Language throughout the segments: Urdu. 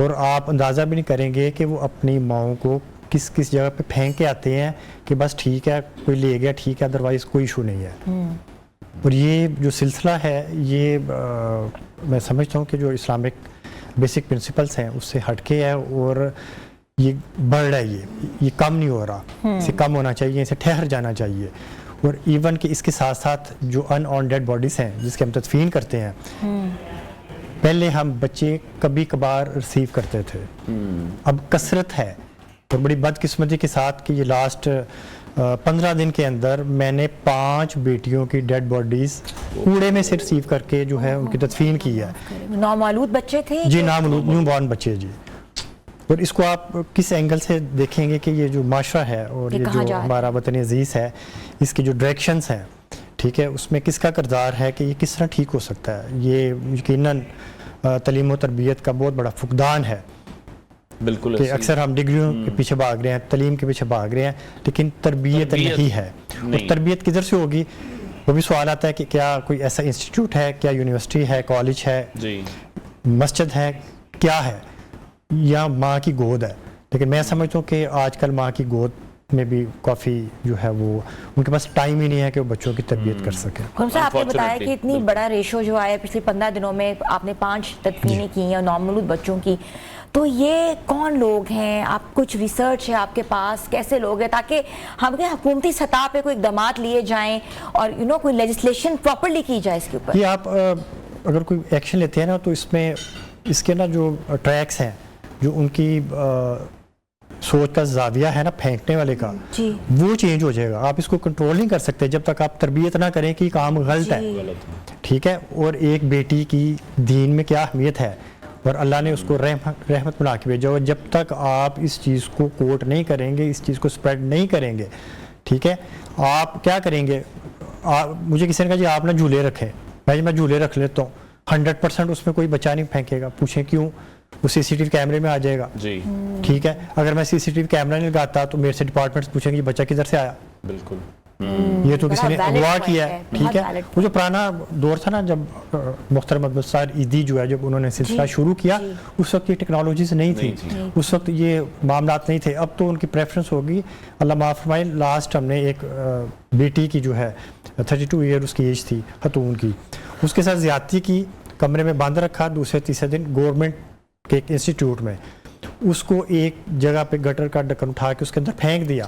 اور آپ اندازہ بھی نہیں کریں گے کہ وہ اپنی ماؤں کو کس کس جگہ پہ پھینک کے آتے ہیں کہ بس ٹھیک ہے کوئی لے گیا ٹھیک ہے ادروائز کوئی ایشو نہیں ہے. اور یہ جو سلسلہ ہے یہ میں سمجھتا ہوں کہ جو اسلامک بیسک پرنسپلس ہیں اس سے ہٹ کے ہے اور یہ بڑھ رہا ہے, یہ کم نہیں ہو رہا, اسے کم ہونا چاہیے, اسے ٹھہر جانا چاہیے. اور ایون کہ اس کے ساتھ ساتھ جو ان آن ڈیڈ باڈیز ہیں جس کے ہم تدفین کرتے ہیں, پہلے ہم بچے کبھی کبھار ریسیو کرتے تھے, اب کثرت ہے. اور بڑی بدقسمتی کے ساتھ کہ یہ لاسٹ 15 دن کے اندر میں نے 5 بیٹیوں کی ڈیڈ باڈیز کوڑے میں سے ریسیو کر کے جو ہے ان کی تدفین کی ہے. نومولود بچے تھے جی, نامولود نیو بورن بچے جی. اور اس کو آپ کس اینگل سے دیکھیں گے کہ یہ جو معاشرہ ہے اور یہ جو ہمارا وطن عزیز ہے اس کی جو ڈائریکشنز ہیں ٹھیک ہے اس میں کس کا کردار ہے کہ یہ کس طرح ٹھیک ہو سکتا ہے. یہ یقیناً تعلیم و تربیت کا بہت بڑا فقدان ہے. بالکل کہ اکثر ہم ڈگریوں کے پیچھے بھاگ رہے ہیں, تعلیم کے پیچھے بھاگ رہے ہیں, لیکن تربیت نہیں ہے. اور تربیت کدھر سے ہوگی وہ بھی سوال آتا ہے کہ کیا کوئی ایسا انسٹیٹیوٹ ہے, کیا یونیورسٹی ہے, کالج ہے, مسجد ہے, کیا ہے, یا ماں کی گود ہے. لیکن میں سمجھتا ہوں کہ آج کل ماں کی گود میں بھی کافی جو ہے وہ ان کے پاس ٹائم ہی نہیں ہے کہ وہ بچوں کی تربیت کر سکیں. آپ نے بتایا کہ اتنی بڑا ریشو جو آیا پچھلے 15 دنوں میں آپ نے 5 تدفینیں کی ہیں نومولود بچوں کی, تو یہ کون لوگ ہیں, آپ کچھ ریسرچ ہے آپ کے پاس, کیسے لوگ ہیں تاکہ ہم کے حکومتی سطح پہ کوئی اقدامات لیے جائیں اور کوئی لیجسلیشن پراپرلی کی جائے اس کے اوپر؟ یہ آپ اگر کوئی ایکشن لیتے ہیں نا تو اس میں اس کے نا جو ٹریکس ہیں, جو ان کی سوچ کا زاویہ ہے نا پھینکنے والے کا, وہ چینج ہو جائے گا. آپ اس کو کنٹرول نہیں کر سکتے جب تک آپ تربیت نہ کریں کہ یہ کام غلط ہے ٹھیک ہے. اور ایک بیٹی کی دین میں کیا اہمیت ہے اور اللہ نے اس کو رحمت بنا کے بھیجا, اور جب تک آپ اس چیز کو کوٹ نہیں کریں گے, اس چیز کو اسپریڈ نہیں کریں گے ٹھیک ہے, آپ کیا کریں گے. مجھے کسی نے کہا جی آپ نے جھولے رکھے, میں جھولے رکھ لیتا ہوں, 100% اس میں کوئی بچہ نہیں پھینکے گا. پوچھیں کیوں؟ وہ سی سی ٹی وی کیمرے میں آ جائے گا ٹھیک ہے. اگر میں سی سی ٹی وی کیمرہ نہیں لگاتا تو میرے سے ڈپارٹمنٹ پوچھیں گے یہ بچہ کدھر سے آیا, بالکل یہ تو کسی نے اغوا کیا ہے ٹھیک ہے. وہ جو پرانا دور تھا نا جب محترم عبدالستار ایدی جو ہے جب انہوں نے سلسلہ شروع کیا, اس وقت یہ ٹیکنالوجیز نہیں تھی, اس وقت یہ معاملات نہیں تھے. اب تو ان کی پریفرنس ہوگی, اللہ معاف فرمائے. لاسٹ ہم نے ایک بیٹی کی جو ہے 32 ایئر اس کی ایج تھی خاتون کی, اس کے ساتھ زیادتی کی, کمرے میں باندھ رکھا, دوسرے تیسرے دن گورنمنٹ کے ایک انسٹیٹیوٹ میں اس کو ایک جگہ پہ گٹر کا ڈھکن اٹھا کے اس کے اندر پھینک دیا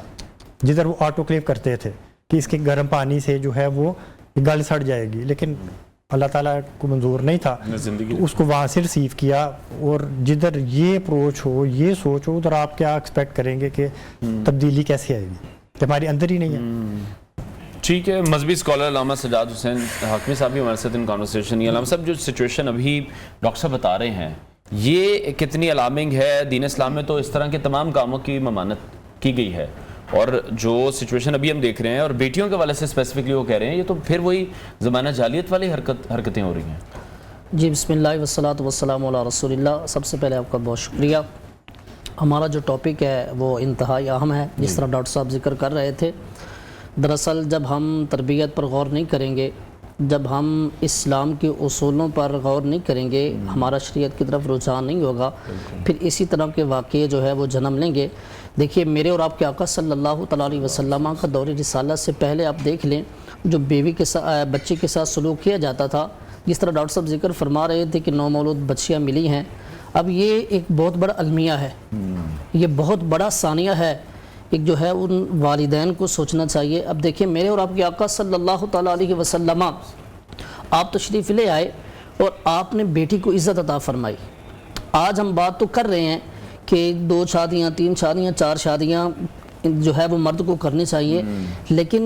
جدھر وہ آٹو کلیو کرتے تھے کہ اس کے گرم پانی سے جو ہے وہ گل سڑ جائے گی. لیکن اللہ تعالیٰ کو منظور نہیں تھا, اس کو وہاں سے ریسیو کیا. اور جدھر یہ اپروچ ہو, یہ سوچ ہو, ادھر آپ کیا ایکسپیکٹ کریں گے کہ تبدیلی کیسے آئے گی, کہ ہمارے اندر ہی نہیں ہے. ٹھیک ہے. مذہبی اسکالر علامہ سجاد حسین حاکمی صاحب بھی ہمارے ساتھ ان کانورسیشن. علامہ صاحب جو سچویشن ابھی ڈاکٹر صاحب بتا رہے ہیں یہ کتنی الارمنگ ہے. دین اسلام میں تو اس طرح کے تمام کاموں کی ممانعت کی گئی ہے, اور جو سچویشن ابھی ہم دیکھ رہے ہیں اور بیٹیوں کے والے سے اسپیسیفکلی وہ کہہ رہے ہیں یہ تو پھر وہی زمانہ جاہلیت والی حرکتیں ہو رہی ہیں. جی بسم اللہ والصلاۃ والسلام علی رسول اللہ. سب سے پہلے آپ کا بہت شکریہ. ہمارا جو ٹاپک ہے وہ انتہائی اہم ہے, جس طرح ڈاکٹر صاحب ذکر کر رہے تھے. دراصل جب ہم تربیت پر غور نہیں کریں گے, جب ہم اسلام کے اصولوں پر غور نہیں کریں گے, ہمارا شریعت کی طرف رجحان نہیں ہوگا, پھر اسی طرح کے واقعے جو ہے وہ جنم لیں گے. دیکھیے میرے اور آپ کے آقا صلی اللہ تعالیٰ علیہ وسلم کا دور رسالت سے پہلے آپ دیکھ لیں جو بیوی کے ساتھ بچے کے ساتھ سلوک کیا جاتا تھا, جس طرح ڈاکٹر صاحب ذکر فرما رہے تھے کہ نومولود بچیاں ملی ہیں. اب یہ ایک بہت بڑا المیہ ہے, یہ بہت بڑا ثانیہ ہے, ایک جو ہے ان والدین کو سوچنا چاہیے. اب دیکھیں میرے اور آپ کے آقا صلی اللہ تعالیٰ علیہ وسلم آپ تشریف لے آئے اور آپ نے بیٹی کو عزت عطا فرمائی. آج ہم بات تو کر رہے ہیں کہ 2 شادیاں 3 شادیاں 4 شادیاں جو ہے وہ مرد کو کرنی چاہیے, لیکن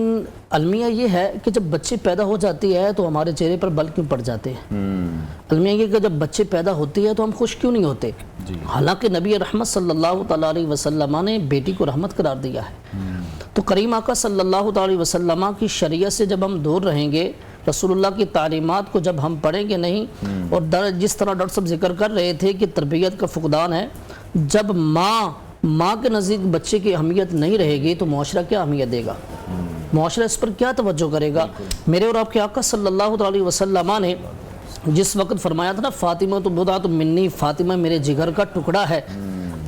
المیہ یہ ہے کہ جب بچے پیدا ہو جاتی ہے تو ہمارے چہرے پر بل کیوں پڑ جاتے ہیں. المیہ یہ کہ جب بچے پیدا ہوتی ہے تو ہم خوش کیوں نہیں ہوتے, حالانکہ نبی رحمت صلی اللہ تعالیٰ علیہ وسلم نے بیٹی کو رحمت قرار دیا ہے. تو کریم آقا صلی اللہ تعالیٰ علیہ وسلم کی شریعت سے جب ہم دور رہیں گے, رسول اللہ کی تعلیمات کو جب ہم پڑھیں گے نہیں, اور جس طرح ڈاکٹر صاحب ذکر کر رہے تھے کہ تربیت کا فقدان ہے, جب ماں کے نزدیک بچے کی اہمیت نہیں رہے گی تو معاشرہ کیا اہمیت دے گا, معاشرہ اس پر کیا توجہ کرے گا. میرے اور آپ کے آقا صلی اللہ علیہ وسلم نے جس وقت فرمایا تھا نا فاطمہ تو بدا تو منی، فاطمہ میرے جگر کا ٹکڑا ہے،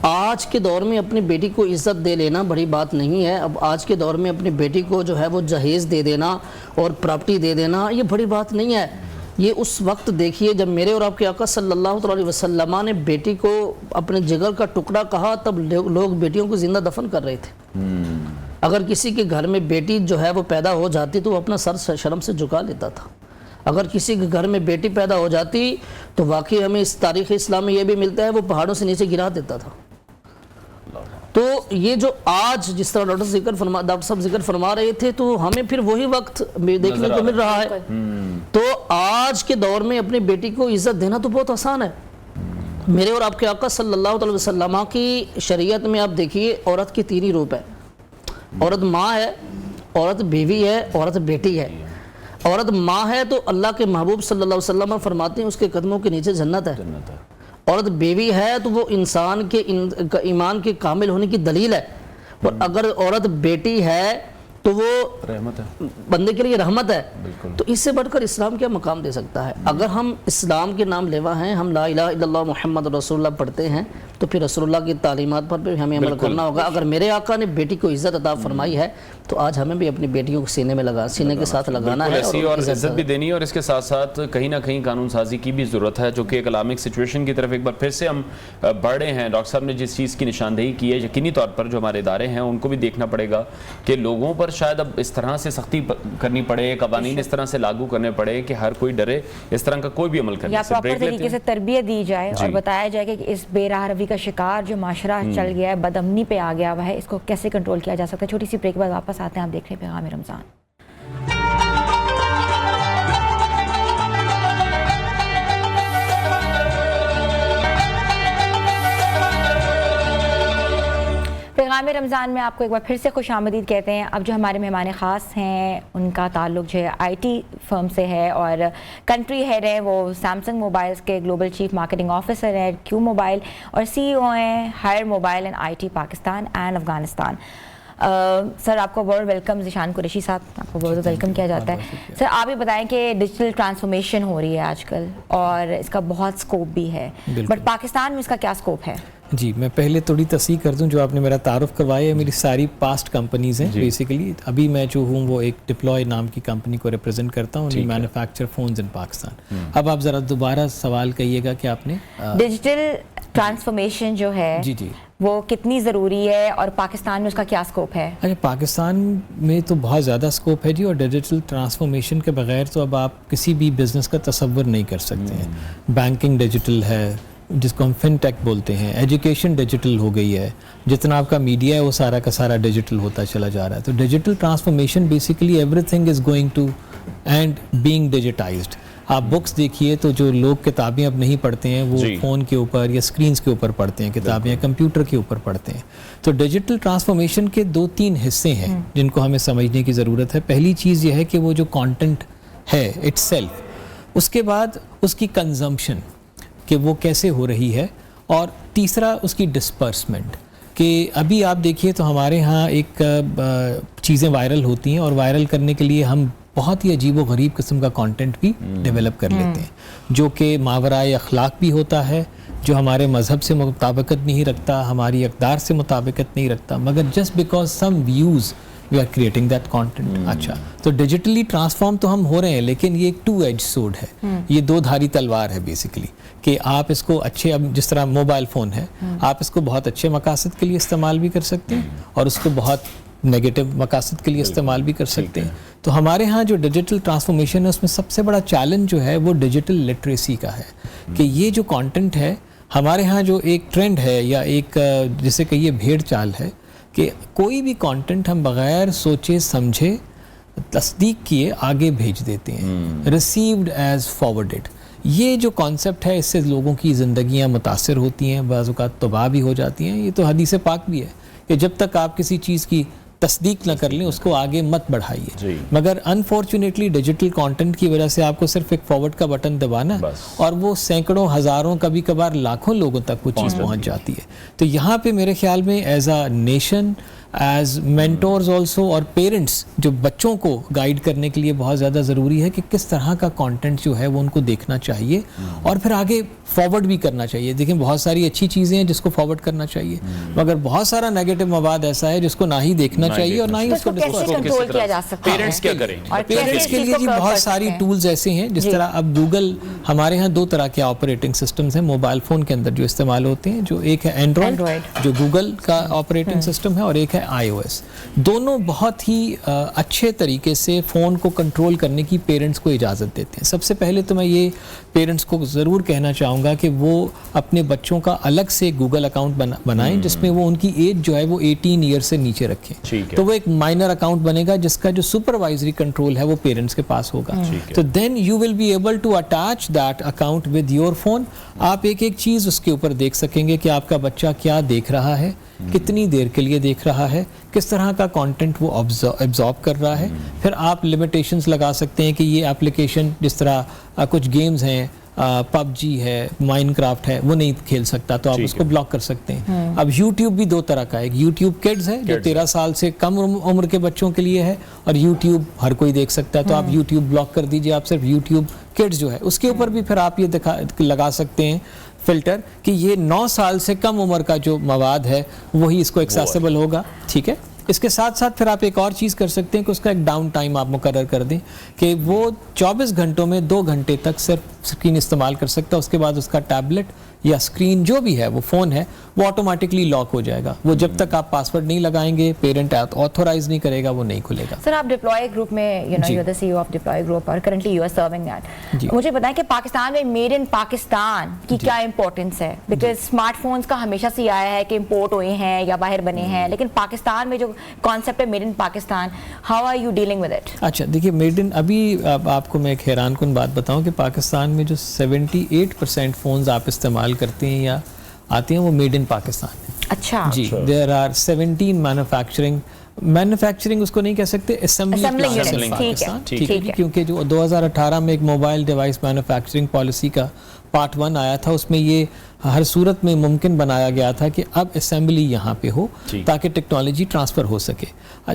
آج کے دور میں اپنی بیٹی کو عزت دے لینا بڑی بات نہیں ہے. اب آج کے دور میں اپنی بیٹی کو جو ہے وہ جہیز دے دینا اور پراپرٹی دے دینا یہ بڑی بات نہیں ہے. یہ اس وقت دیکھیے جب میرے اور آپ کے آقا صلی اللہ علیہ وسلم نے بیٹی کو اپنے جگر کا ٹکڑا کہا تب لوگ بیٹیوں کو زندہ دفن کر رہے تھے. اگر کسی کے گھر میں بیٹی جو ہے وہ پیدا ہو جاتی تو وہ اپنا سر شرم سے جھکا لیتا تھا. اگر کسی کے گھر میں بیٹی پیدا ہو جاتی تو واقعی ہمیں اس تاریخ اسلام میں یہ بھی ملتا ہے وہ پہاڑوں سے نیچے گرا دیتا تھا. تو یہ جو آج جس طرح ڈاکٹر صاحب ذکر فرما رہے تھے تو ہمیں پھر وہی وقت دیکھنے کو مل رہا ہے. تو آج کے دور میں اپنی بیٹی کو عزت دینا تو بہت آسان ہے. میرے اور آپ کے آقا صلی اللہ علیہ وسلم کی شریعت میں آپ دیکھیے عورت کی تین ہی روپ ہے. عورت ماں ہے، عورت بیوی ہے، عورت بیٹی ہے. عورت ماں ہے تو اللہ کے محبوب صلی اللہ علیہ وسلم فرماتے ہیں اس کے قدموں کے نیچے جنت ہے. عورت بیوی ہے تو وہ انسان کے ایمان کے کامل ہونے کی دلیل ہے. اور اگر عورت بیٹی ہے تو وہ رحمت ہے، بندے کے لیے رحمت ہے. تو اس سے بڑھ کر اسلام کیا مقام دے سکتا ہے؟ اگر ہم اسلام کے نام لیوا ہیں، ہم لا الہ الا اللہ محمد رسول اللہ پڑھتے ہیں تو پھر رسول اللہ کی تعلیمات پر بھی ہمیں عمل کرنا ہوگا. اگر میرے آقا نے بیٹی کو عزت عطا فرمائی ہے تو آج ہمیں بھی اپنی بیٹیوں کو سینے کے ساتھ لگانا ہے اور عزت بھی دینی ہے. اور اس کے ساتھ ساتھ کہیں نہ کہیں قانون سازی کی بھی ضرورت ہے، جو کہ اکلامک سچویشن کی طرف ایک بار پھر سے ہم بڑھ رہے ہیں. ڈاکٹر صاحب نے جس چیز کی نشاندہی کی ہے، یقینی طور پر جو ہمارے ادارے ہیں ان کو بھی دیکھنا پڑے گا کہ لوگوں پر شاید اب اس طرح سے سختی کرنی پڑے، قوانین اس طرح سے لاگو کرنے پڑے کہ ہر کوئی ڈرے اس طرح کا کوئی بھی عمل کرنے سے. یا پراپر طریقے سے تربیت دی جائے اور بتایا جائے کہ اس بے راہ روی کا شکار جو معاشرہ چل گیا ہے، بد امنی پہ آ گیا ہوا ہے، اس کو کیسے کنٹرول کیا جا سکتا ہے. چھوٹی سی بریک کے بعد واپس آتے ہیں. آپ دیکھ رہے ہیں پیغام رمضان. پیغام رمضان میں آپ کو ایک بار پھر سے خوش آمدید کہتے ہیں. اب جو ہمارے مہمان خاص ہیں ان کا تعلق جو ہے آئی ٹی فرم سے ہے اور کنٹری ہیڈ ہے وہ سیمسنگ موبائلز کے گلوبل چیف مارکیٹنگ آفیسر ہے کیو موبائل، اور سی ای او ہیں Haier mobile and I T Pakistan and Afghanistan. Sir آپ کو بہت ویلکم. ذیشان قریشی صاحب آپ کو بہت ویلکم کیا جاتا ہے. سر آپ یہ بتائیں کہ ڈیجیٹل ٹرانسفارمیشن ہو رہی ہے آج کل اور اس کا بہت سکوپ بھی ہے، بٹ پاکستان میں اس کا کیا سکوپ ہے؟ جی میں پہلے تھوڑی تصحیح کر دوں، جو آپ نے میرا تعارف کروایا ہے میری ساری پاسٹ کمپنیز ہیں بیسیکلی. ابھی میں جو ہوں وہ ایک ڈپلوائے نام کی کمپنی کو ریپرزینٹ کرتا ہوں، مینوفیکچر فونز ان پاکستان. اب آپ ذرا دوبارہ سوال کہیے گا کہ آپ نے ڈیجیٹل ٹرانسفارمیشن جو ہے وہ کتنی ضروری ہے اور پاکستان میں اس کا کیا سکوپ ہے؟ اچھا، پاکستان میں تو بہت زیادہ سکوپ ہے جی. اور ڈیجیٹل ٹرانسفارمیشن کے بغیر تو اب آپ کسی بھی بزنس کا تصور نہیں کر سکتے ہیں. بینکنگ ڈیجیٹل ہے جس کو ہم فن ٹیک بولتے ہیں، ایجوکیشن ڈیجیٹل ہو گئی ہے، جتنا آپ کا میڈیا ہے وہ سارا کا سارا ڈیجیٹل ہوتا چلا جا رہا ہے. تو digital transformation basically everything is going to and being digitised. آپ بکس دیکھیے تو جو لوگ کتابیں اب نہیں پڑھتے ہیں وہ فون کے اوپر یا اسکرینز کے اوپر پڑھتے ہیں کتابیں، یا کمپیوٹر کے اوپر پڑھتے ہیں. تو ڈیجیٹل ٹرانسفارمیشن کے 2-3 حصے ہیں جن کو ہمیں سمجھنے کی ضرورت ہے. پہلی چیز یہ ہے کہ وہ جو کانٹینٹ ہے اٹ سیلف، اس کے بعد اس کی کنزمپشن کہ وہ کیسے ہو رہی ہے، اور تیسرا اس کی ڈسپرسمنٹ. کہ ابھی آپ دیکھیے تو ہمارے ہاں ایک چیزیں وائرل ہوتی ہیں اور وائرل کرنے کے لیے ہم بہت ہی عجیب و غریب قسم کا کانٹینٹ بھی ڈیولپ کر لیتے ہیں جو کہ ماورائے اخلاق بھی ہوتا ہے، جو ہمارے مذہب سے مطابقت نہیں رکھتا، ہماری اقدار سے مطابقت نہیں رکھتا، مگر just because some views we are creating that content. اچھا، تو ڈیجیٹلی ٹرانسفارم تو ہم ہو رہے ہیں، لیکن یہ ایک 2 ایج سورڈ ہے، یہ 2 دھاری تلوار ہے بیسیکلی. کہ آپ اس کو اچھے، اب جس طرح موبائل فون ہے آپ اس کو بہت اچھے مقاصد کے لیے استعمال بھی کر سکتے ہیں اور اس کو بہت نیگیٹو مقاصد کے لیے استعمال بھی کر سکتے ہیں. تو ہمارے ہاں جو ڈیجیٹل ٹرانسفارمیشن ہے اس میں سب سے بڑا چیلنج جو ہے وہ ڈیجیٹل لٹریسی کا ہے. کہ یہ جو کانٹینٹ ہے ہمارے ہاں جو ایک ٹرینڈ ہے یا ایک جسے کہیے بھیڑ چال ہے کہ کوئی بھی کانٹینٹ ہم بغیر سوچے سمجھے تصدیق کیے آگے بھیج دیتے ہیں، ریسیوڈ ایز فارورڈڈ. یہ جو کانسیپٹ ہے اس سے لوگوں کی زندگیاں متاثر ہوتی ہیں، بعض اوقات تباہ بھی ہو جاتی ہیں. یہ تو حدیث پاک بھی ہے کہ جب تک آپ کسی چیز کی تصدیق نہ کر لیں اس کو آگے مت بڑھائیے. مگر انفارچونیٹلی ڈیجیٹل کانٹینٹ کی وجہ سے آپ کو صرف ایک فارورڈ کا بٹن دبانا اور وہ سینکڑوں ہزاروں کبھی کبھار لاکھوں لوگوں تک وہ چیز پہنچ جاتی ہے. تو یہاں پہ میرے خیال میں as a nation as mentors also اور پیرنٹس جو بچوں کو گائیڈ کرنے کے لیے بہت زیادہ ضروری ہے کہ کس طرح کا کانٹینٹ جو ہے وہ ان کو دیکھنا چاہیے اور پھر آگے فارورڈ بھی کرنا چاہیے. دیکھیں بہت ساری اچھی چیزیں ہیں جس کو فارورڈ کرنا چاہیے, مگر بہت سارا نیگیٹو مواد ایسا ہے جس کو نہ ہی دیکھنا چاہیے اور نہ ہی اس کو کنٹرول کیا جا سکتا ہے. پیرنٹس کیا کریں؟ پیرنٹس کے لیے جی بہت ساری ٹولز ایسے ہیں, جس طرح اب گوگل, ہمارے ہاں 2 طرح کے آپریٹنگ سسٹمز ہیں موبائل فون کے اندر جو استعمال ہوتے ہیں, جو ایک ہے اینڈرائڈ جو گوگل کا آپریٹنگ سسٹم ہے اور ایک ہے آئی او ایس. دونوں بہت ہی اچھے طریقے سے فون کو کنٹرول کرنے کی پیرنٹس کو اجازت دیتے ہیں. سب سے پہلے تو میں یہ پیرنٹس کو ضرور کہنا چاہوں گا کہ وہ اپنے بچوں کا الگ سے گوگل اکاؤنٹ بنائیں جس میں وہ ان کی ایج جو ہے وہ 18 ایئر سے نیچے رکھیں. تو وہ ایک مائنر اکاؤنٹ بنے گا جس کا جو سپروائزری کنٹرول ہے وہ پیرنٹس کے پاس ہوگا. تو then you will be able to attach that account with your phone. آپ ایک ایک چیز اس کے اوپر دیکھ سکیں گے کہ آپ کا بچہ کیا دیکھ رہا ہے, کتنی دیر کے لیے دیکھ رہا ہے, کس طرح کا کانٹینٹ وہ ایبزارب کر رہا ہے. پھر آپ لمیٹیشنز لگا سکتے ہیں کہ یہ ایپلیکیشن جس طرح کچھ گیمز ہیں, پب جی ہے, مائن کرافٹ ہے, وہ نہیں کھیل سکتا تو آپ اس کو بلاک کر سکتے ہیں. اب یوٹیوب بھی 2 طرح کا ہے, یوٹیوب کڈز ہے جو 13 سال سے کم عمر کے بچوں کے لیے ہے, اور یوٹیوب ہر کوئی دیکھ سکتا ہے تو آپ یوٹیوب بلاک کر دیجئے, آپ صرف یوٹیوب کڈز جو ہے اس کے اوپر بھی پھر آپ یہ لگا سکتے ہیں فلٹر کہ یہ 9 سال سے کم عمر کا جو مواد ہے وہی اس کو ایکسیسیبل ہوگا. ٹھیک ہے, اس کے ساتھ ساتھ پھر آپ ایک اور چیز کر سکتے ہیں کہ اس کا ایک ڈاؤن ٹائم آپ مقرر کر دیں کہ وہ 24 گھنٹوں میں 2 گھنٹے تک صرف اسکرین استعمال کر سکتا ہے. اس کے بعد اس کا ٹیبلٹ یا اسکرین جو بھی ہے وہ فون ہے وہ آٹومیٹکلی لاک ہو جائے گا. وہ جب تک آپ پاسورڈ نہیں لگائیں گے, پیرنٹ آتھورائز نہیں کرے گا, وہ نہیں کھلے گا. سر آپ ڈپلوائے گروپ میں you are the C O of deploy group اور currently you are serving that. مجھے بتائیں کہ پاکستان میں میڈ ان پاکستان کی کیا امپورٹنس ہے؟ بیکاز اسمارٹ فونس کا ہمیشہ سے یہ آیا ہے کہ امپورٹ ہوئے ہیں یا باہر بنے ہیں, لیکن پاکستان میں جو کانسیپٹ ہے made in Pakistan, how are you dealing with it? اچھا دیکھیے, میڈ ان ابھی آپ کو میں ایک حیران کن بات بتاؤں کہ پاکستان میں جو 78% فونز آپ استعمال کرتے ہیں یا آتے ہیں وہ میڈ ان پاکستان ہے. اچھا جی, دیر آر 17 مینوفیکچرنگ اس کو نہیں کہہ سکتے, اسمبلنگ پاکستان. ٹھیک ہے, کیونکہ جو 2018 میں ایک موبائل ڈیوائس مینوفیکچرنگ پالیسی کا پارٹ 1 آیا تھا, اس میں یہ ہر صورت میں ممکن بنایا گیا تھا کہ اب اسمبلی یہاں پہ ہو تاکہ ٹیکنالوجی ٹرانسفر ہو سکے.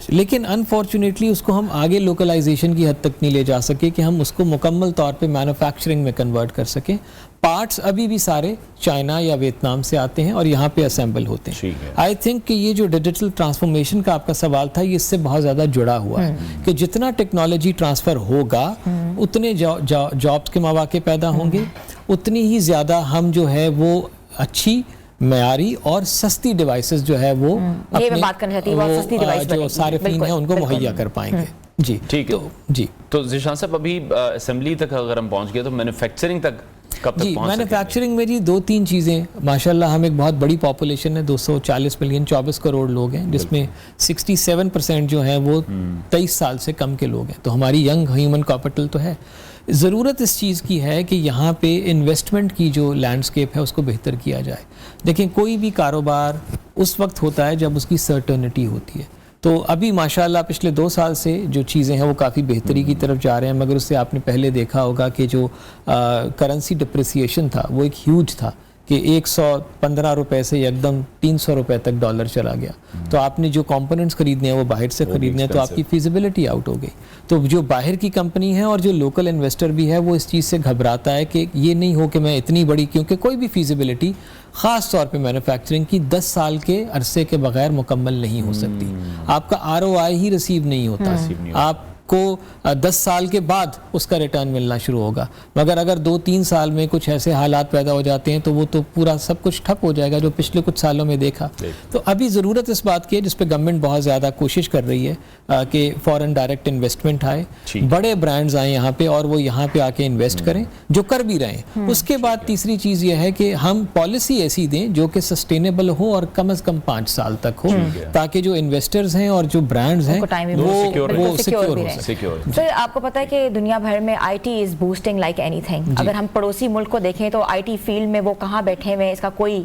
لیکن انفارچونیٹلی اس کو ہم آگے لوکلائزیشن کی حد تک نہیں لے جا سکے کہ ہم اس کو مکمل طور پہ مینوفیکچرنگ میں کنورٹ کر سکیں. پارٹس ابھی بھی سارے چائنا یا ویتنام سے آتے ہیں اور یہاں پہ اسمبل ہوتے ہیں. آئی تھنک کہ یہ جو ڈیجیٹل ٹرانسفارمیشن کا آپ کا سوال تھا یہ اس سے بہت زیادہ جڑا ہوا ہے کہ جتنا ٹیکنالوجی ٹرانسفر ہوگا اتنے جابس کے مواقع پیدا ہوں گے, اتنی ہی زیادہ ہم جو ہے وہ اچھی معیاری اور سستی ڈیوائسز جو ہے وہ جو صارفین ہیں ان کو مہیا کر پائیں گے. جی ٹھیک ہے. جی تو ذیشان صاحب ابھی اسمبلی تک اگر ہم پہنچ گئے تو مینوفیکچرنگ تک کب تک پہنچ سکیں؟ مینوفیکچرنگ میں جی 2-3 چیزیں, ماشاءاللہ ہم ایک بہت بڑی پاپولیشن ہے, 240 ملین 24 کروڑ لوگ ہیں, جس میں 67% جو ہیں وہ 23 سال سے کم کے لوگ ہیں. تو ہماری ینگ ہیومن کیپٹل تو ہے. ضرورت اس چیز کی ہے کہ یہاں پہ انویسٹمنٹ کی جو لینڈسکیپ ہے اس کو بہتر کیا جائے. دیکھیں کوئی بھی کاروبار اس وقت ہوتا ہے جب اس کی سرٹنٹی ہوتی ہے. تو ابھی ماشاءاللہ پچھلے 2 سال سے جو چیزیں ہیں وہ کافی بہتری کی طرف جا رہے ہیں, مگر اس سے آپ نے پہلے دیکھا ہوگا کہ جو کرنسی ڈپریسیشن تھا وہ ایک ہیوج تھا کہ 115 روپے سے ایک دم 300 روپے تک ڈالر چلا گیا. تو آپ نے جو کمپوننٹس خریدنے ہیں وہ باہر سے خریدنے ہیں تو آپ کی فیزیبلٹی آؤٹ ہو گئی. تو جو باہر کی کمپنی ہے اور جو لوکل انویسٹر بھی ہے وہ اس چیز سے گھبراتا ہے کہ یہ نہیں ہو کہ میں اتنی بڑی, کیونکہ کوئی بھی فیزیبلٹی خاص طور پہ مینوفیکچرنگ کی 10 سال کے عرصے کے بغیر مکمل نہیں ہو سکتی. آپ کا ROI ہی ریسیو نہیں ہوتا, آپ کو 10 سال کے بعد اس کا ریٹرن ملنا شروع ہوگا. مگر اگر 2-3 سال میں کچھ ایسے حالات پیدا ہو جاتے ہیں تو وہ تو پورا سب کچھ ٹھپ ہو جائے گا جو پچھلے کچھ سالوں میں دیکھا. تو ابھی ضرورت اس بات کی ہے جس پہ گورنمنٹ بہت زیادہ کوشش کر رہی ہے کہ فورن ڈائریکٹ انویسٹمنٹ آئے, بڑے برانڈز آئیں یہاں پہ اور وہ یہاں پہ آ کے انویسٹ کریں, جو کر بھی رہے ہیں. اس کے بعد تیسری چیز یہ ہے کہ ہم پالیسی ایسی دیں جو کہ سسٹینیبل ہو اور کم از کم 5 سال تک ہو, تاکہ جو انویسٹرز ہیں اور جو برانڈز ہیں وہ سیکیور ہو. سر آپ کو پتا ہے کہ دنیا بھر میں I T is boosting like any thing. اگر ہم پڑوسی ملک کو دیکھیں تو آئی ٹی فیلڈ میں وہ کہاں بیٹھے ہوئے, اس کا کوئی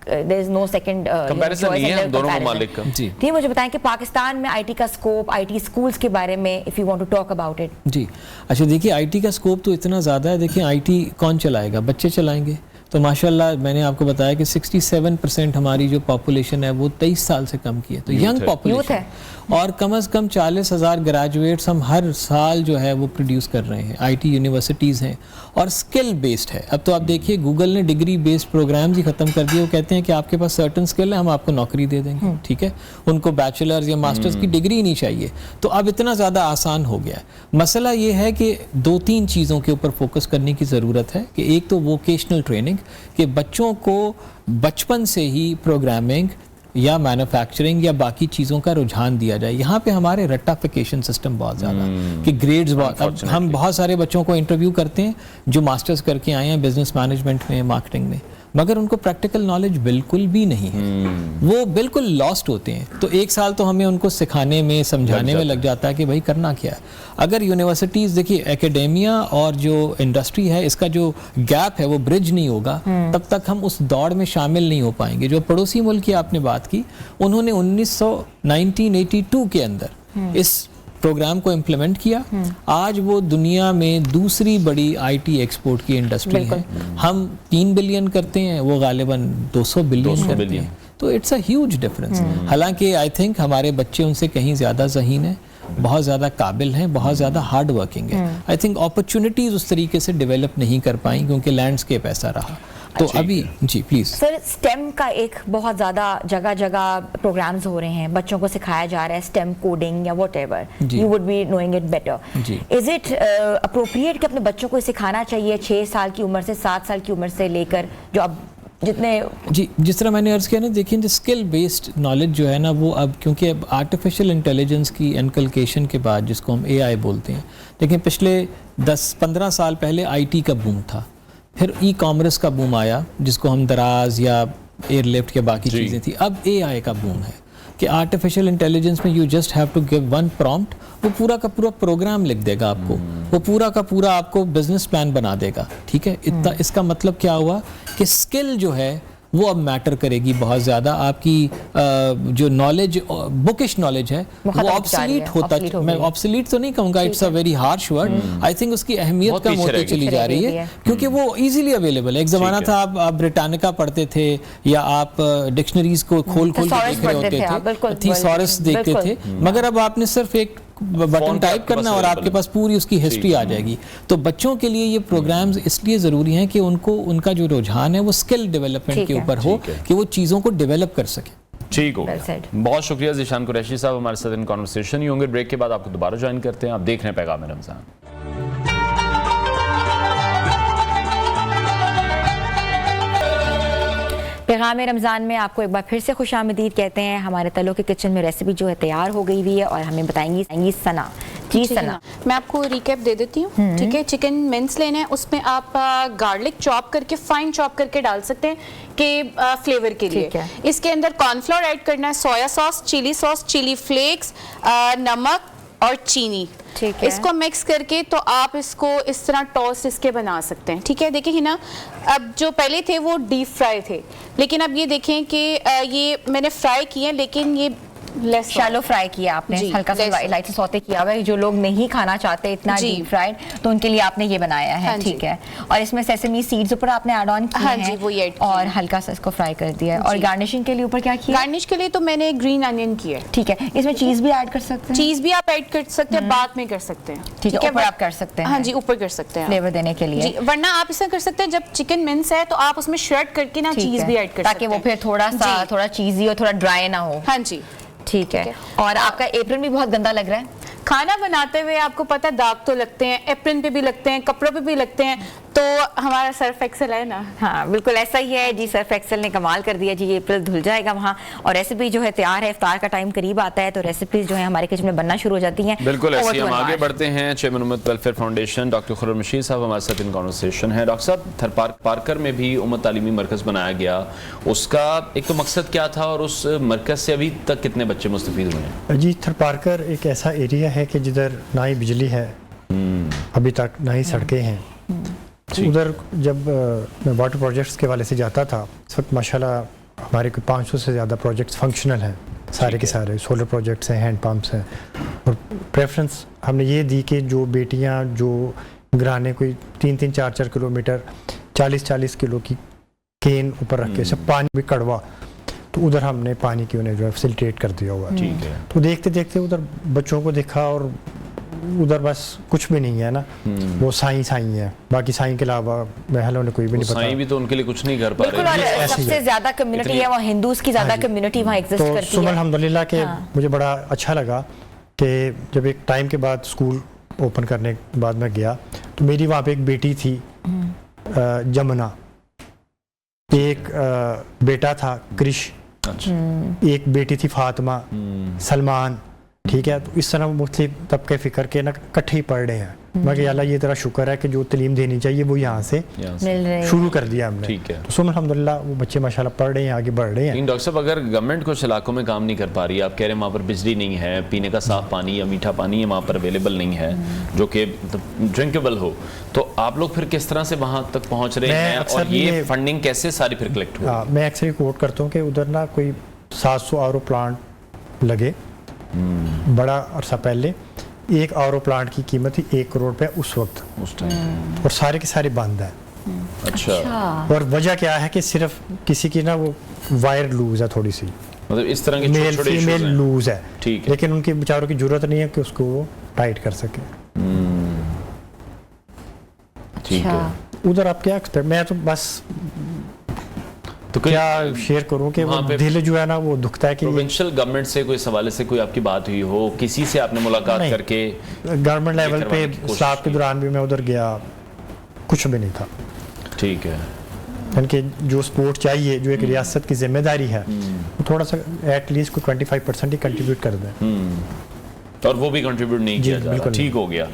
there is no second comparison نہیں ہے دونوں ممالک کا. جی مجھے بتائیں کہ پاکستان میں آئی ٹی کا اسکوپ, آئی ٹی اسکولس کے بارے میں if you want to talk about it. جی اچھا دیکھیے آئی ٹی کا اسکوپ تو اتنا زیادہ ہے. دیکھیں آئی ٹی کون چلائے گا؟ بچے چلائیں گے. تو ماشاءاللہ میں نے آپ کو بتایا کہ 67% ہماری جو پاپولیشن ہے وہ 23 سال سے کم کی ہے, تو ینگ پاپولیشن ہے, اور کم از کم 40,000 گریجویٹس ہم ہر سال جو ہے وہ پروڈیوس کر رہے ہیں. آئی ٹی یونیورسٹیز ہیں اور اسکل بیسڈ ہے. اب تو آپ دیکھیے گوگل نے ڈگری بیسڈ پروگرامز ہی ختم کر دیے. وہ کہتے ہیں کہ آپ کے پاس سرٹن اسکل ہے, ہم آپ کو نوکری دے دیں گے, ٹھیک ہے, ان کو بیچلرز یا ماسٹرز کی ڈگری نہیں چاہیے. تو اب اتنا زیادہ آسان ہو گیا ہے. مسئلہ یہ ہے کہ 2-3 چیزوں کے اوپر فوکس کرنے کی ضرورت ہے, کہ ایک تو ووکیشنل ٹریننگ, کہ بچوں کو بچپن سے ہی پروگرامنگ یا مینوفیکچرنگ یا باقی چیزوں کا رجحان دیا جائے. یہاں پہ ہمارے رٹافیکیشن سسٹم بہت زیادہ, کہ گریڈز بہت, ہم بہت سارے بچوں کو انٹرویو کرتے ہیں جو ماسٹرز کر کے آئے ہیں بزنس مینجمنٹ میں, مارکیٹنگ میں, مگر ان کو پریکٹیکل نالج بالکل بھی نہیں ہے, وہ بالکل لاسٹ ہوتے ہیں. تو 1 سال تو ہمیں ان کو سکھانے میں, سمجھانے میں لگ جاتا ہے کہ بھائی کرنا کیا ہے. اگر یونیورسٹیز, دیکھیے اکیڈیمیا اور جو انڈسٹری ہے اس کا جو گیپ ہے وہ برج نہیں ہوگا تب تک ہم اس دوڑ میں شامل نہیں ہو پائیں گے. جو پڑوسی ملک کی آپ نے بات کی, انہوں نے 1982 کے اندر اس پروگرام کو امپلیمنٹ کیا. آج وہ دنیا میں دوسری بڑی آئی ٹی ایکسپورٹ کی انڈسٹری ہے. ہم 3 بلین کرتے ہیں, وہ غالباً 200 بلین کرتے ہیں. تو اٹس اے ہیوج ڈفرنس. حالانکہ آئی تھنک ہمارے بچے ان سے کہیں زیادہ ذہین ہیں, بہت زیادہ قابل ہیں, بہت زیادہ ہارڈ ورکنگ ہیں. آئی تھنک اپرچونٹیز اس طریقے سے ڈیولپ نہیں کر پائیں کیونکہ لینڈسکیپ ایسا رہا. تو ابھی جی پلیز سر, اسٹیم کا ایک بہت زیادہ جگہ جگہ پروگرامز ہو رہے ہیں, بچوں کو سکھایا جا رہا ہے اسٹیم کوڈنگ یا whatever, you would be knowing it better. Is it appropriate کہ اپنے بچوں کو سکھانا چاہیے 6 سال کی عمر سے, 7 سال کی عمر سے لے کر جو اب جتنے, جی جس طرح میں نے عرض کیا نا, دیکھیں جو اسکل بیسڈ نالج جو ہے نا وہ اب, کیونکہ اب آرٹیفیشل انٹیلیجنس کی انکلکیشن کے بعد جس کو ہم اے آئی بولتے ہیں, دیکھیں پچھلے 10-15 سال پہلے آئی ٹی کا بوم تھا, پھر ای کامرس کا بوم آیا جس کو ہم دراز یا ایئر لفٹ یا باقی چیزیں تھیں. اب اے آئی کا بوم ہے کہ آرٹیفیشل انٹیلیجنس میں you just have to give one prompt, وہ پورا کا پورا پروگرام لکھ دے گا آپ کو, وہ پورا کا پورا آپ کو بزنس پلان بنا دے گا, ٹھیک ہے. اتنا اس کا مطلب کیا ہوا کہ اسکل جو ہے وہ اب میٹر کرے گی بہت زیادہ. آپ کی جو نالج, بکش نالج ہے وہ آبسلیٹ ہوتا, میں آبسلیٹ تو نہیں کہوں گا, it's a very harsh word. I think اس کی اہمیت کم ہوتی چلی جا رہی ہے کیونکہ وہ ایزیلی اویلیبل ہے. ایک زمانہ تھا آپ بریٹانیکا پڑھتے تھے یا آپ ڈکشنریز کو کھول کے دیکھ رہے ہوتے تھے, تھیسورس دیکھتے تھے, مگر اب آپ نے صرف ایک بٹن ٹائپ کرنا اور آپ کے پاس پوری اس کی ہسٹری آ جائے گی. تو بچوں کے لیے یہ پروگرامز اس لیے ضروری ہیں کہ ان کو, ان کا جو رجحان ہے وہ اسکل ڈیولپمنٹ کے اوپر ہو, کہ وہ چیزوں کو ڈیولپ کر سکیں. ٹھیک ہو, بہت شکریہ ذیشان قریشی صاحب ہمارے ساتھ ان کانورسیشن. ہی ہوں گے بریک کے بعد آپ کو دوبارہ جوائن کرتے ہیں. آپ دیکھ رہے ہیں پیغام رمضان. پیغام رمضان میں آپ کو ایک بار پھر سے خوش آمدید کہتے ہیں. ہمارے تلو کے کچن میں ریسیپی جو ہے تیار ہو گئی ہوئی ہے اور ہمیں بتائیں گی ثنا. جی ثنا, میں آپ کو ریکیپ دے دیتی ہوں, ٹھیک ہے. چکن منس لینا ہے, اس میں آپ گارلک چاپ کر کے, فائن چاپ کر کے ڈال سکتے ہیں کہ فلیور کے لیے. اس کے اندر کارن فلاور ایڈ کرنا ہے, سویا ساس, چلی فلیکس, نمک اور چینی. اس کو مکس کر کے تو آپ اس کو اس طرح ٹوسٹ اس کے بنا سکتے ہیں, ٹھیک ہے. دیکھیں نا, اب جو پہلے تھے وہ ڈیپ فرائی تھے, لیکن اب یہ دیکھیں کہ یہ میں نے فرائی کیے ہیں, لیکن یہ شالو فرائی کیا آپ نے, ہلکا سا لائٹ سے سوتے کیا ہوا ہے. جو لوگ نہیں کھانا چاہتے اتنا ڈیپ فرائیڈ, تو ان کے لیے آپ نے یہ بنایا ہے, ٹھیک ہے. اور اس میں سیسمی سیڈز اوپر آپ نے ایڈ آن کیے ہیں اور ہلکا سا اس کو فرائی کر دیا ہے. اور گارنشنگ کے لیے اوپر کیا کیا؟ گارنش کے لیے تو میں نے گرین انین کیا ہے, ٹھیک ہے. اس میں چیز بھی ایڈ کر سکتے ہیں, چیز بھی آپ ایڈ کر سکتے ہیں, بعد میں کر سکتے ہیں, ٹھیک ہے. اوپر آپ کر سکتے ہیں, ہاں جی, اوپر کر سکتے ہیں فلیور دینے کے لیے. ورنہ آپ اس طرح کر سکتے ہیں, جب چکن منس ہے تو آپ اس میں شریڈ کر کے نا چیز بھی ایڈ کر سکتے ہیں, تاکہ وہ پھر تھوڑا چیزی اور تھوڑا ڈرائی نہ ہو. ہاں جی, ٹھیک ہے. اور آپ کا ایپرن بھی بہت گندا لگ رہا ہے. کھانا بناتے ہوئے آپ کو پتہ داغ تو لگتے ہیں, ایپرن پہ بھی لگتے ہیں, کپڑوں پہ بھی لگتے ہیں, تو ہمارا سرف ایکسل ہے نا. ہاں بالکل ایسا ہی ہے جی, سرف ایکسل نے کمال کر دیا جی. یہ اپریل دھل جائے گا وہاں, اور ریسیپی جو ہے تیار ہے. افطار کا ٹائم قریب آتا ہے تو ریسیپیز جو ہے ہمارے کچن میں بننا شروع ہو جاتی ہیں. بالکل ایسے ہم آگے بڑھتے ہیں. چیئرمین امت ویلفیئر فاؤنڈیشن ڈاکٹر خرم رشید صاحب ہمارے ساتھ ان کانورسیشن ہے. ڈاکٹر صاحب, تھر پارکر میں بھی امت تعلیمی مرکز بنایا گیا, اس کا ایک تو مقصد کیا تھا اور اس مرکز سے ابھی تک کتنے بچے مستفید ہوئے ہیں؟ جی, تھر پارکر ایک ایسا ایریا ہے کہ جدھر نہ ہی بجلی ہے ابھی تک, نہ ہی سڑکیں ہیں. ادھر جب میں واٹر پروجیکٹس کے والے سے جاتا تھا, اس وقت ماشاءاللہ ہمارے کوئی 500 سے زیادہ پروجیکٹس فنکشنل ہیں, سارے کے سارے سولر پروجیکٹس ہیں, ہینڈ پمپس ہیں. اور پریفرنس ہم نے یہ دی کہ جو بیٹیاں جو گھرانے کوئی 3-4 کلومیٹر 40 کلو کی کین اوپر رکھ کے اسے پانی بھی کڑوا، تو ادھر ہم نے پانی کی انہیں جو ہے فیسیلیٹیٹ کر دیا ہوا ہے. ٹھیک ہے. تو دیکھتے دیکھتے ادھر بچوں کو دیکھا اور ادھر بس کچھ بھی نہیں ہے نا، وہ سائیں ہے، باقی سائیں کے علاوہ محلوں نے کوئی بھی نہیں پتا. سائیں بھی تو ان کے لیے کچھ نہیں کر پا بالکل. رہے. اور سب سے زیادہ کمیونٹی ہے وہ ہندوز کی زیادہ کمیونٹی وہاں ایگزسٹ تو کرتی صبح ہے. الحمدللہ کہ مجھے بڑا اچھا لگا کہ جب ایک ٹائم کے بعد اسکول اوپن کرنے کے بعد میں گیا تو میری وہاں پہ ایک بیٹی تھی جمنا، ایک بیٹا تھا کرش، ایک بیٹی تھی فاطمہ، سلمان. ٹھیک ہے. تو اس طرح مختلف طبقے فکر کے نا اکٹھے ہی پڑھ رہے ہیں. میں کہ اللہ یہ تیرا شکر ہے کہ جو تعلیم دینی چاہیے وہ یہاں سے مل رہے شروع کر دیا ہم نے. ٹھیک ہے. تو الحمدللہ وہ بچے ماشاءاللہ پڑھ رہے ہیں، آگے بڑھ رہے ہیں. لیکن ڈاکٹر صاحب اگر گورنمنٹ کچھ علاقوں میں کام نہیں کر پا رہی ہے، آپ کہہ رہے ہیں وہاں پر بجلی نہیں ہے، پینے کا صاف پانی یا میٹھا پانی وہاں پر اویلیبل نہیں ہے جو کہ ڈرنکیبل ہو، تو آپ لوگ پھر کس طرح سے وہاں تک پہنچ رہے ہیں اور یہ فنڈنگ کیسے ساری پھر کلیکٹ ہو؟ میں اکثر یہ کوٹ کرتا ہوں کہ ادھر نا کوئی 700 آر او پلانٹ لگے بڑا عرصہ پہلے. ایک آر او پلانٹ کی قیمت تھی 1 کروڑ روپے اس وقت، اور سارے کے سارے بند ہیں. اچھا. اور وجہ کیا ہے کہ صرف کسی کی نا وہ وائر لوز ہے تھوڑی سی، مطلب اس طرح کے میل فیمیل لوز ہے، ٹھیک ہے، لیکن ان کے بیچاروں کی ضرورت نہیں ہے کہ اس کو وہ ٹائٹ کر سکے. ٹھیک ہے. ادھر آپ کیا ایکسپیکٹ، میں تو بس تو کیا شیئر کروں کہ وہ دل جو ہے نا وہ دکھتا ہے کہ پروونشل گورنمنٹ سے کوئی حوالے سے کوئی آپ کی بات ہوئی ہو، کسی سے آپ نے ملاقات کر کے؟ گورنمنٹ لیول پہ صاحب کے دوران بھی میں ادھر گیا، کچھ بھی نہیں تھا. ٹھیک ہے. یعنی کہ جو سپورٹ چاہیے، جو ایک ریاست کی ذمہ داری ہے، وہ تھوڑا سا ایٹ لیسٹ کوئی 25% ہی کنٹریبیوٹ کر دیں. اور وہ بھی کنٹریبیوٹ نہیں کیا جا رہا. ٹھیک ہو گیا.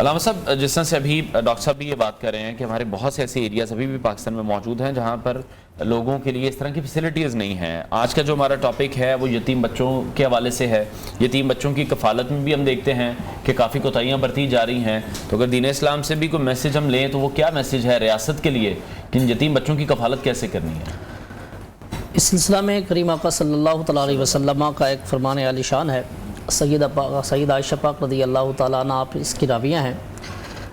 علامہ صاحب جس طرح سے ابھی ڈاکٹر صاحب بھی یہ بات کر رہے ہیں کہ ہمارے بہت سے ایسے ایریاز ابھی بھی پاکستان میں موجود ہیں جہاں پر لوگوں کے لیے اس طرح کی فیسلٹیز نہیں ہیں. آج کا جو ہمارا ٹاپک ہے وہ یتیم بچوں کے حوالے سے ہے. یتیم بچوں کی کفالت میں بھی ہم دیکھتے ہیں کہ کافی کوتاہیاں برتی جا رہی ہیں. تو اگر دین اسلام سے بھی کوئی میسیج ہم لیں تو وہ کیا میسیج ہے ریاست کے لیے کہ یتیم بچوں کی کفالت کیسے کرنی ہے؟ اس سلسلہ میں کریم آقا صلی اللہ تعالیٰ علیہ وسلم کا ایک فرمان عالی شان ہے. سید عائشہ پاک رضی اللہ تعالیٰ عنہ آپ اس کی راویہ ہیں.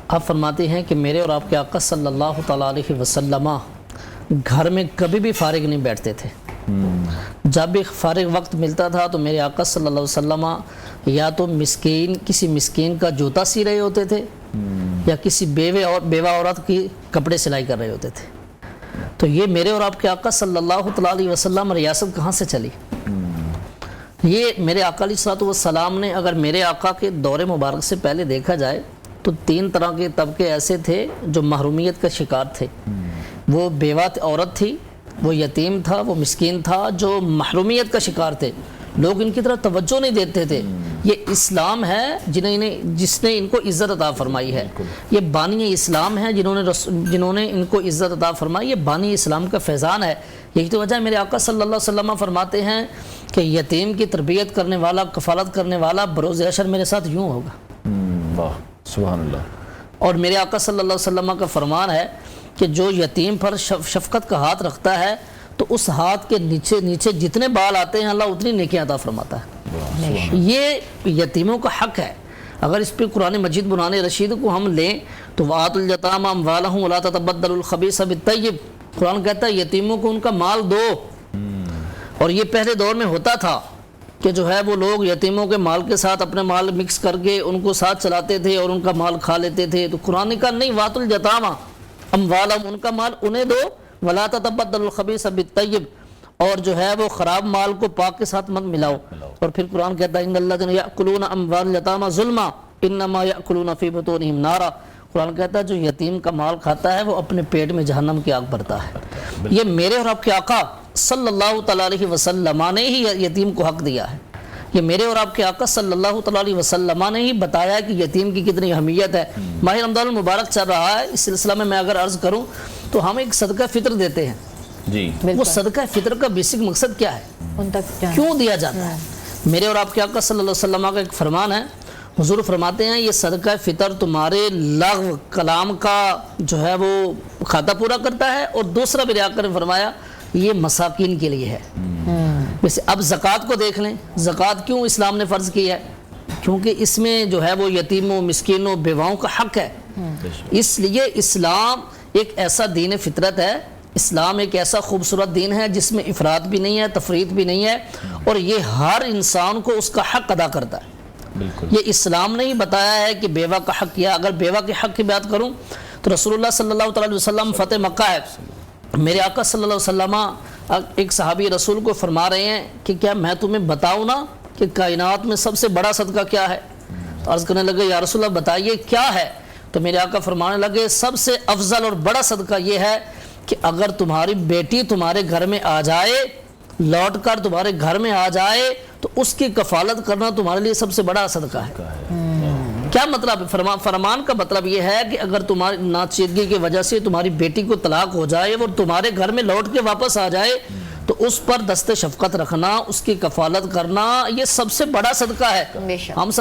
آپ فرماتے ہیں کہ میرے اور آپ کے آقا صلی اللہ تعالیٰ علیہ وسلم گھر میں کبھی بھی فارغ نہیں بیٹھتے تھے. جب بھی فارغ وقت ملتا تھا تو میرے آقا صلی اللہ علیہ وسلم یا تو کسی مسکین کا جوتا سی رہے ہوتے تھے یا کسی بیوہ عورت کی کپڑے سلائی کر رہے ہوتے تھے. تو یہ میرے اور آپ کے آقا صلی اللہ تعالیٰ علیہ وسلم ریاست کہاں سے چلی؟ یہ میرے آقا علیہ الصلوۃ والسلام نے، اگر میرے آقا کے دور مبارک سے پہلے دیکھا جائے تو 3 طرح کے طبقے ایسے تھے جو محرومیت کا شکار تھے. وہ بیوہ عورت تھی، وہ یتیم تھا، وہ مسکین تھا جو محرومیت کا شکار تھے. لوگ ان کی طرف توجہ نہیں دیتے تھے. یہ اسلام ہے جس نے ان کو عزت عطا فرمائی ہے. یہ بانی اسلام ہے جنہوں نے ان کو عزت عطا فرمائی. یہ بانی اسلام کا فیضان ہے. یہی تو وجہ ہے میرے آقا صلی اللہ علیہ وسلم فرماتے ہیں کہ یتیم کی تربیت کرنے والا، کفالت کرنے والا بروز حشر میرے ساتھ یوں ہوگا. واہ سبحان اللہ. اور میرے آقا صلی اللہ علیہ وسلم کا فرمان ہے کہ جو یتیم پر شفقت کا ہاتھ رکھتا ہے تو اس ہاتھ کے نیچے جتنے بال آتے ہیں اللہ اتنی نیکیاں عطا فرماتا ہے. یہ یتیموں کا حق ہے. اگر اس پہ قرآن مجید برہان رشید کو ہم لیں تو وَآتُوا الْيَتَامَ أَمْوَالَهُمْ وَلَا تَتَبَدَّلُوا الْخَبِيثَ بِالطَّيِّبِ. قرآن کہتا ہے یتیموں کو ان کا مال دو. اور یہ پہلے دور میں ہوتا تھا کہ جو ہے وہ لوگ یتیموں کے مال کے ساتھ اپنے مال مکس کر کے ان کو ساتھ چلاتے تھے اور ان کا مال کھا لیتے تھے. تو قرآن کا نہیں، وَآتُوا الْيَتَامَ أَمْوَالَهُمْ، ان کا مال انہیں دو، وَلَا تَتَبَدَّلُوا الْخَبِيثَ بِالطَّيِّبِ، اور جو ہے وہ خراب مال کو پاک کے ساتھ مت ملاؤ. اور پھر قرآن کہتا ہے إِنَّ الَّذِينَ يَأْكُلُونَ أَمْوَالَ الْيَتَامَى ظُلْمًا إِنَّمَا يَأْكُلُونَ فِي بُطُونِهِمْ نَارًا. قرآن کہتا ہے جو یتیم کا مال کھاتا ہے وہ اپنے پیٹ میں جہنم کی آگ بھرتا ہے. یہ میرے اور آپ کے آقا صلی اللہ تعالیٰ علیہ وسلم نے ہی یتیم کو حق دیا ہے. یہ میرے اور آپ کے آقا صلی اللہ تعالیٰ علیہ وسلم نے ہی بتایا کہ یتیم کی کتنی اہمیت ہے. ماہ رمضان المبارک چل رہا ہے، اس سلسلہ میں اگر عرض کروں تو ہم ایک صدقہ فطر دیتے ہیں. جی وہ صدقہ فطر کا بیسک مقصد کیا ہے؟ ان تک کیوں دیا جاتا ہے؟ میرے اور آپ کے آقا صلی اللہ علیہ وسلم کا ایک فرمان ہے. حضور فرماتے ہیں یہ صدقہ فطر تمہارے لغو کلام کا جو ہے وہ کھاتا پورا کرتا ہے. اور دوسرا میرے آقا نے فرمایا یہ مساکین کے لیے ہے. ویسے اب زکوٰۃ کو دیکھ لیں. زکوٰۃ کیوں اسلام نے فرض کی ہے؟ کیونکہ اس میں جو ہے وہ یتیموں، مسکینوں، بیواؤں کا حق ہے. اس لیے اسلام ایک ایسا دین فطرت ہے اسلام ایک ایسا خوبصورت دین ہے جس میں افراط بھی نہیں ہے، تفریط بھی نہیں ہے، اور یہ ہر انسان کو اس کا حق ادا کرتا ہے۔ بالکل یہ اسلام نے ہی بتایا ہے کہ بیوہ کا حق کیا۔ اگر بیوہ کے حق کی بات کروں تو رسول اللہ صلی اللہ علیہ وسلم فتح مکہ ہے، میرے آقا صلی اللہ علیہ وسلم ایک صحابی رسول کو فرما رہے ہیں کہ کیا میں تمہیں بتاؤں نا کہ کائنات میں سب سے بڑا صدقہ کیا ہے؟ عرض کرنے لگے یا رسول اللہ بتائیے کیا ہے؟ تو میرے آقا فرمانے لگے سب سے افضل اور بڑا صدقہ یہ ہے کہ اگر تمہاری بیٹی تمہارے گھر میں آ جائے، لوٹ کر تمہارے گھر میں آ جائے، تو اس کی کفالت کرنا تمہارے لیے سب سے بڑا صدقہ ہے۔ کیا مطلب؟ فرمان کا مطلب یہ ہے کہ اگر تمہاری ناچیدگی کی وجہ سے تمہاری بیٹی کو طلاق ہو جائے، وہ تمہارے گھر میں لوٹ کے واپس آ جائے، تو اس پر دست شفقت رکھنا، اس کی کفالت کرنا، یہ سب سے بڑا صدقہ ہے۔ ہم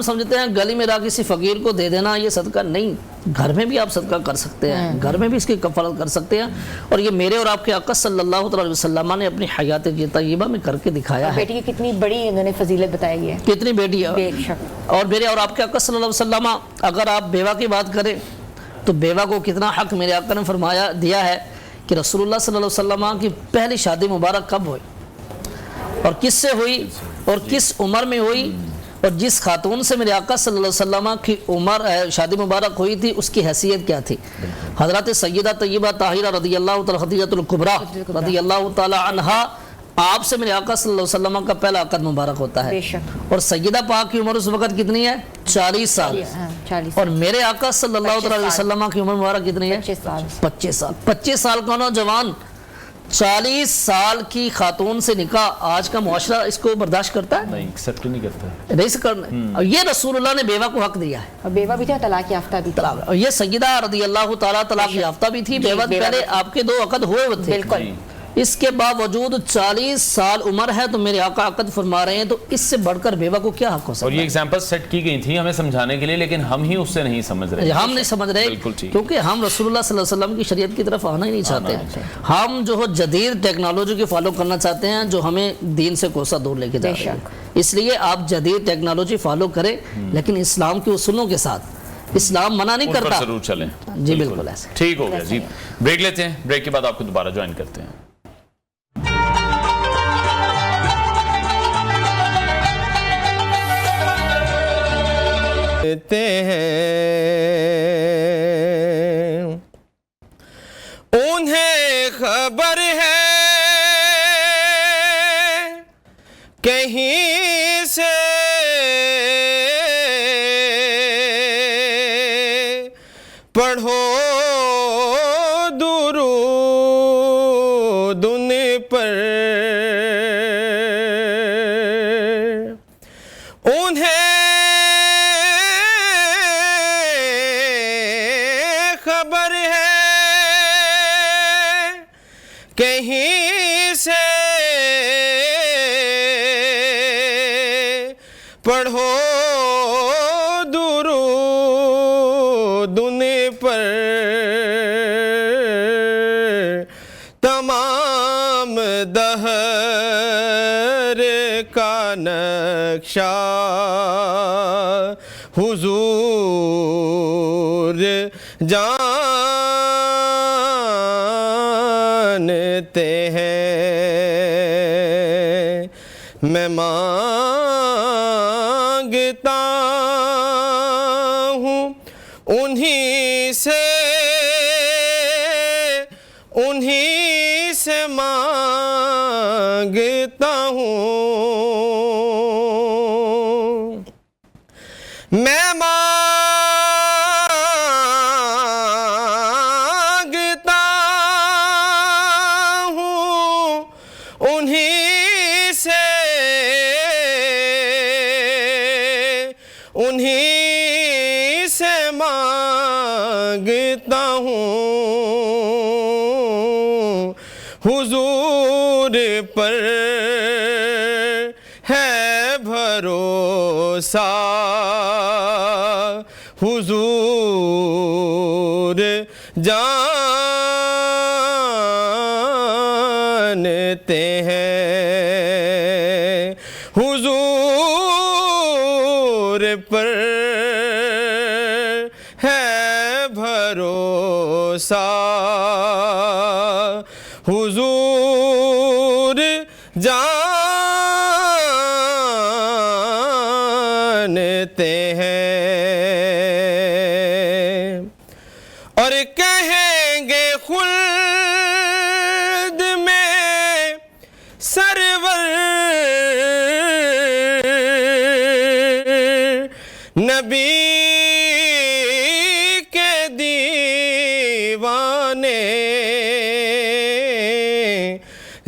سمجھتے ہیں گلی میں کسی فقیر کو دے دینا یہ صدقہ نہیں، گھر میں بھی آپ صدقہ کر سکتے ہیں، گھر میں بھی اس کی کفالت کر سکتے ہیں، اور یہ میرے اور آپ کے آقا صلی اللہ علیہ وسلم نے اپنی حیات طیبہ میں کر کے دکھایا ہے۔ بیٹی کی کتنی بڑی انہوں نے فضیلت بتائی ہے، کتنی بیٹی ہے، اور میرے اور آپ کے آقا صلی اللہ علیہ وسلم اگر آپ بیوہ کی بات کریں تو بیوہ کو کتنا حق میرے آقا نے فرمایا دیا ہے کہ رسول اللہ صلی اللہ علیہ وسلم کی پہلی شادی مبارک کب ہوئی اور کس سے ہوئی اور کس عمر میں ہوئی، اور جس خاتون سے میرے آقا صلی اللہ علیہ وسلم کی عمر شادی مبارک ہوئی تھی اس کی حیثیت کیا تھی؟ حضرت سیدہ طیبہ طاہرہ رضی اللہ تعالی خدیجہ الکبریٰ رضی اللہ تعالی عنہا، آپ سے میرے آقا صلی اللہ علیہ وسلم کا پہلا عقد مبارک ہوتا ہے، اور سیدہ پاک کی عمر اس وقت کتنی ہے؟ 40 سال، اور میرے آقا صلی اللہ علیہ وسلم کی عمر مبارک کتنی ہے؟ 25 سال۔ 25 سال کا نوجوان 40 سال کی خاتون سے نکاح، آج کا معاشرہ اس کو برداشت کرتا ہے؟ نہیں، ایکسیپٹ نہیں کرتا، نہیں کرنا۔ یہ رسول اللہ نے بیوہ کو حق دیا ہے، اور بیوہ بھی تھی اور طلاق یافتہ بھی تھی، اور یہ سیدہ رضی اللہ تعالیٰ طلاق یافتہ بھی تھی، بیوہ پہلے آپ کے 2 عقد ہوئے تھے، بالکل، اس کے باوجود 40 سال عمر ہے تو میرے آقا عقد فرما رہے ہیں، تو اس سے بڑھ کر بیوہ کو کیا حق ہو سکتا ہے؟ اور یہ ایگزامپل سیٹ کی گئی تھی ہمیں سمجھانے کے لیے، لیکن ہم ہی اس سے نہیں سمجھ رہے، ہم نہیں سمجھ رہے، کیونکہ ہم رسول اللہ صلی اللہ علیہ وسلم کی شریعت کی طرف آنا ہی نہیں چاہتے ہیں، ہم جو جدید ٹیکنالوجی کی فالو کرنا چاہتے ہیں جو ہمیں دین سے کوسہ دور لے کے جا رہی ہے۔ اس لیے آپ جدید ٹیکنالوجی فالو کریں، لیکن اسلام کے اصولوں کے ساتھ۔ اسلام منع نہیں کرتا، ضرور چلیں۔ جی بالکل ایسا، ٹھیک ہو گیا جی، بریک لیتے ہیں، بریک کے بعد آپ کو دوبارہ جوائن کرتے ہیں۔ انہیں خبر ہے کہیں سے پڑھو درود ان پر، انہیں خبر ہے کہیں سے پڑھو درود ان پر، تمام دہر کا نقشہ حضور جانتے ہیں، میں مانگتا ہوں انہی سے مانگتا ہوں، میں مانگتا ہوں انہی سے مانگتا ہوں، حضور پر ہے بھروسہ، حضور جانتے ہیں، حضور پر ہے بھروسہ، کہیں گے خلد میں سرور نبی کے دیوانے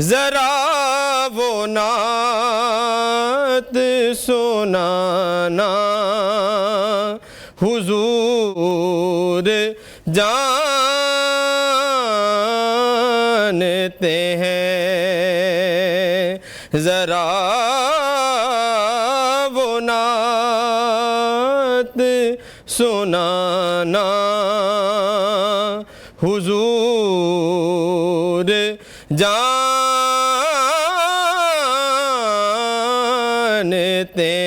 ذرا وہ نعت سنانا حضور جانتے ہیں ذرا وہ نعت سنانا حضور جانتے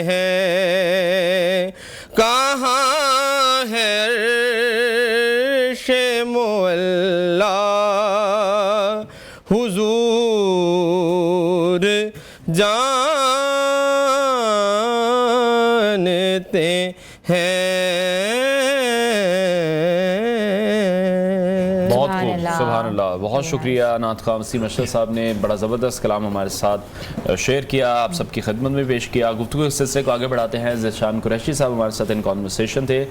ہیں کہاں ہے عرش مولا حضور جانتے ہیں. سبحان اللہ. بہت شکریہ نعت خواں وسیم اشرف صاحب نے بڑا زبردست کلام ہمارے ساتھ شیئر کیا, آپ سب کی خدمت میں پیش کیا. گفتگو کے سلسلے کو آگے بڑھاتے ہیں. ذیشان قریشی صاحب ہمارے ساتھ ان کانورسیشن تھے.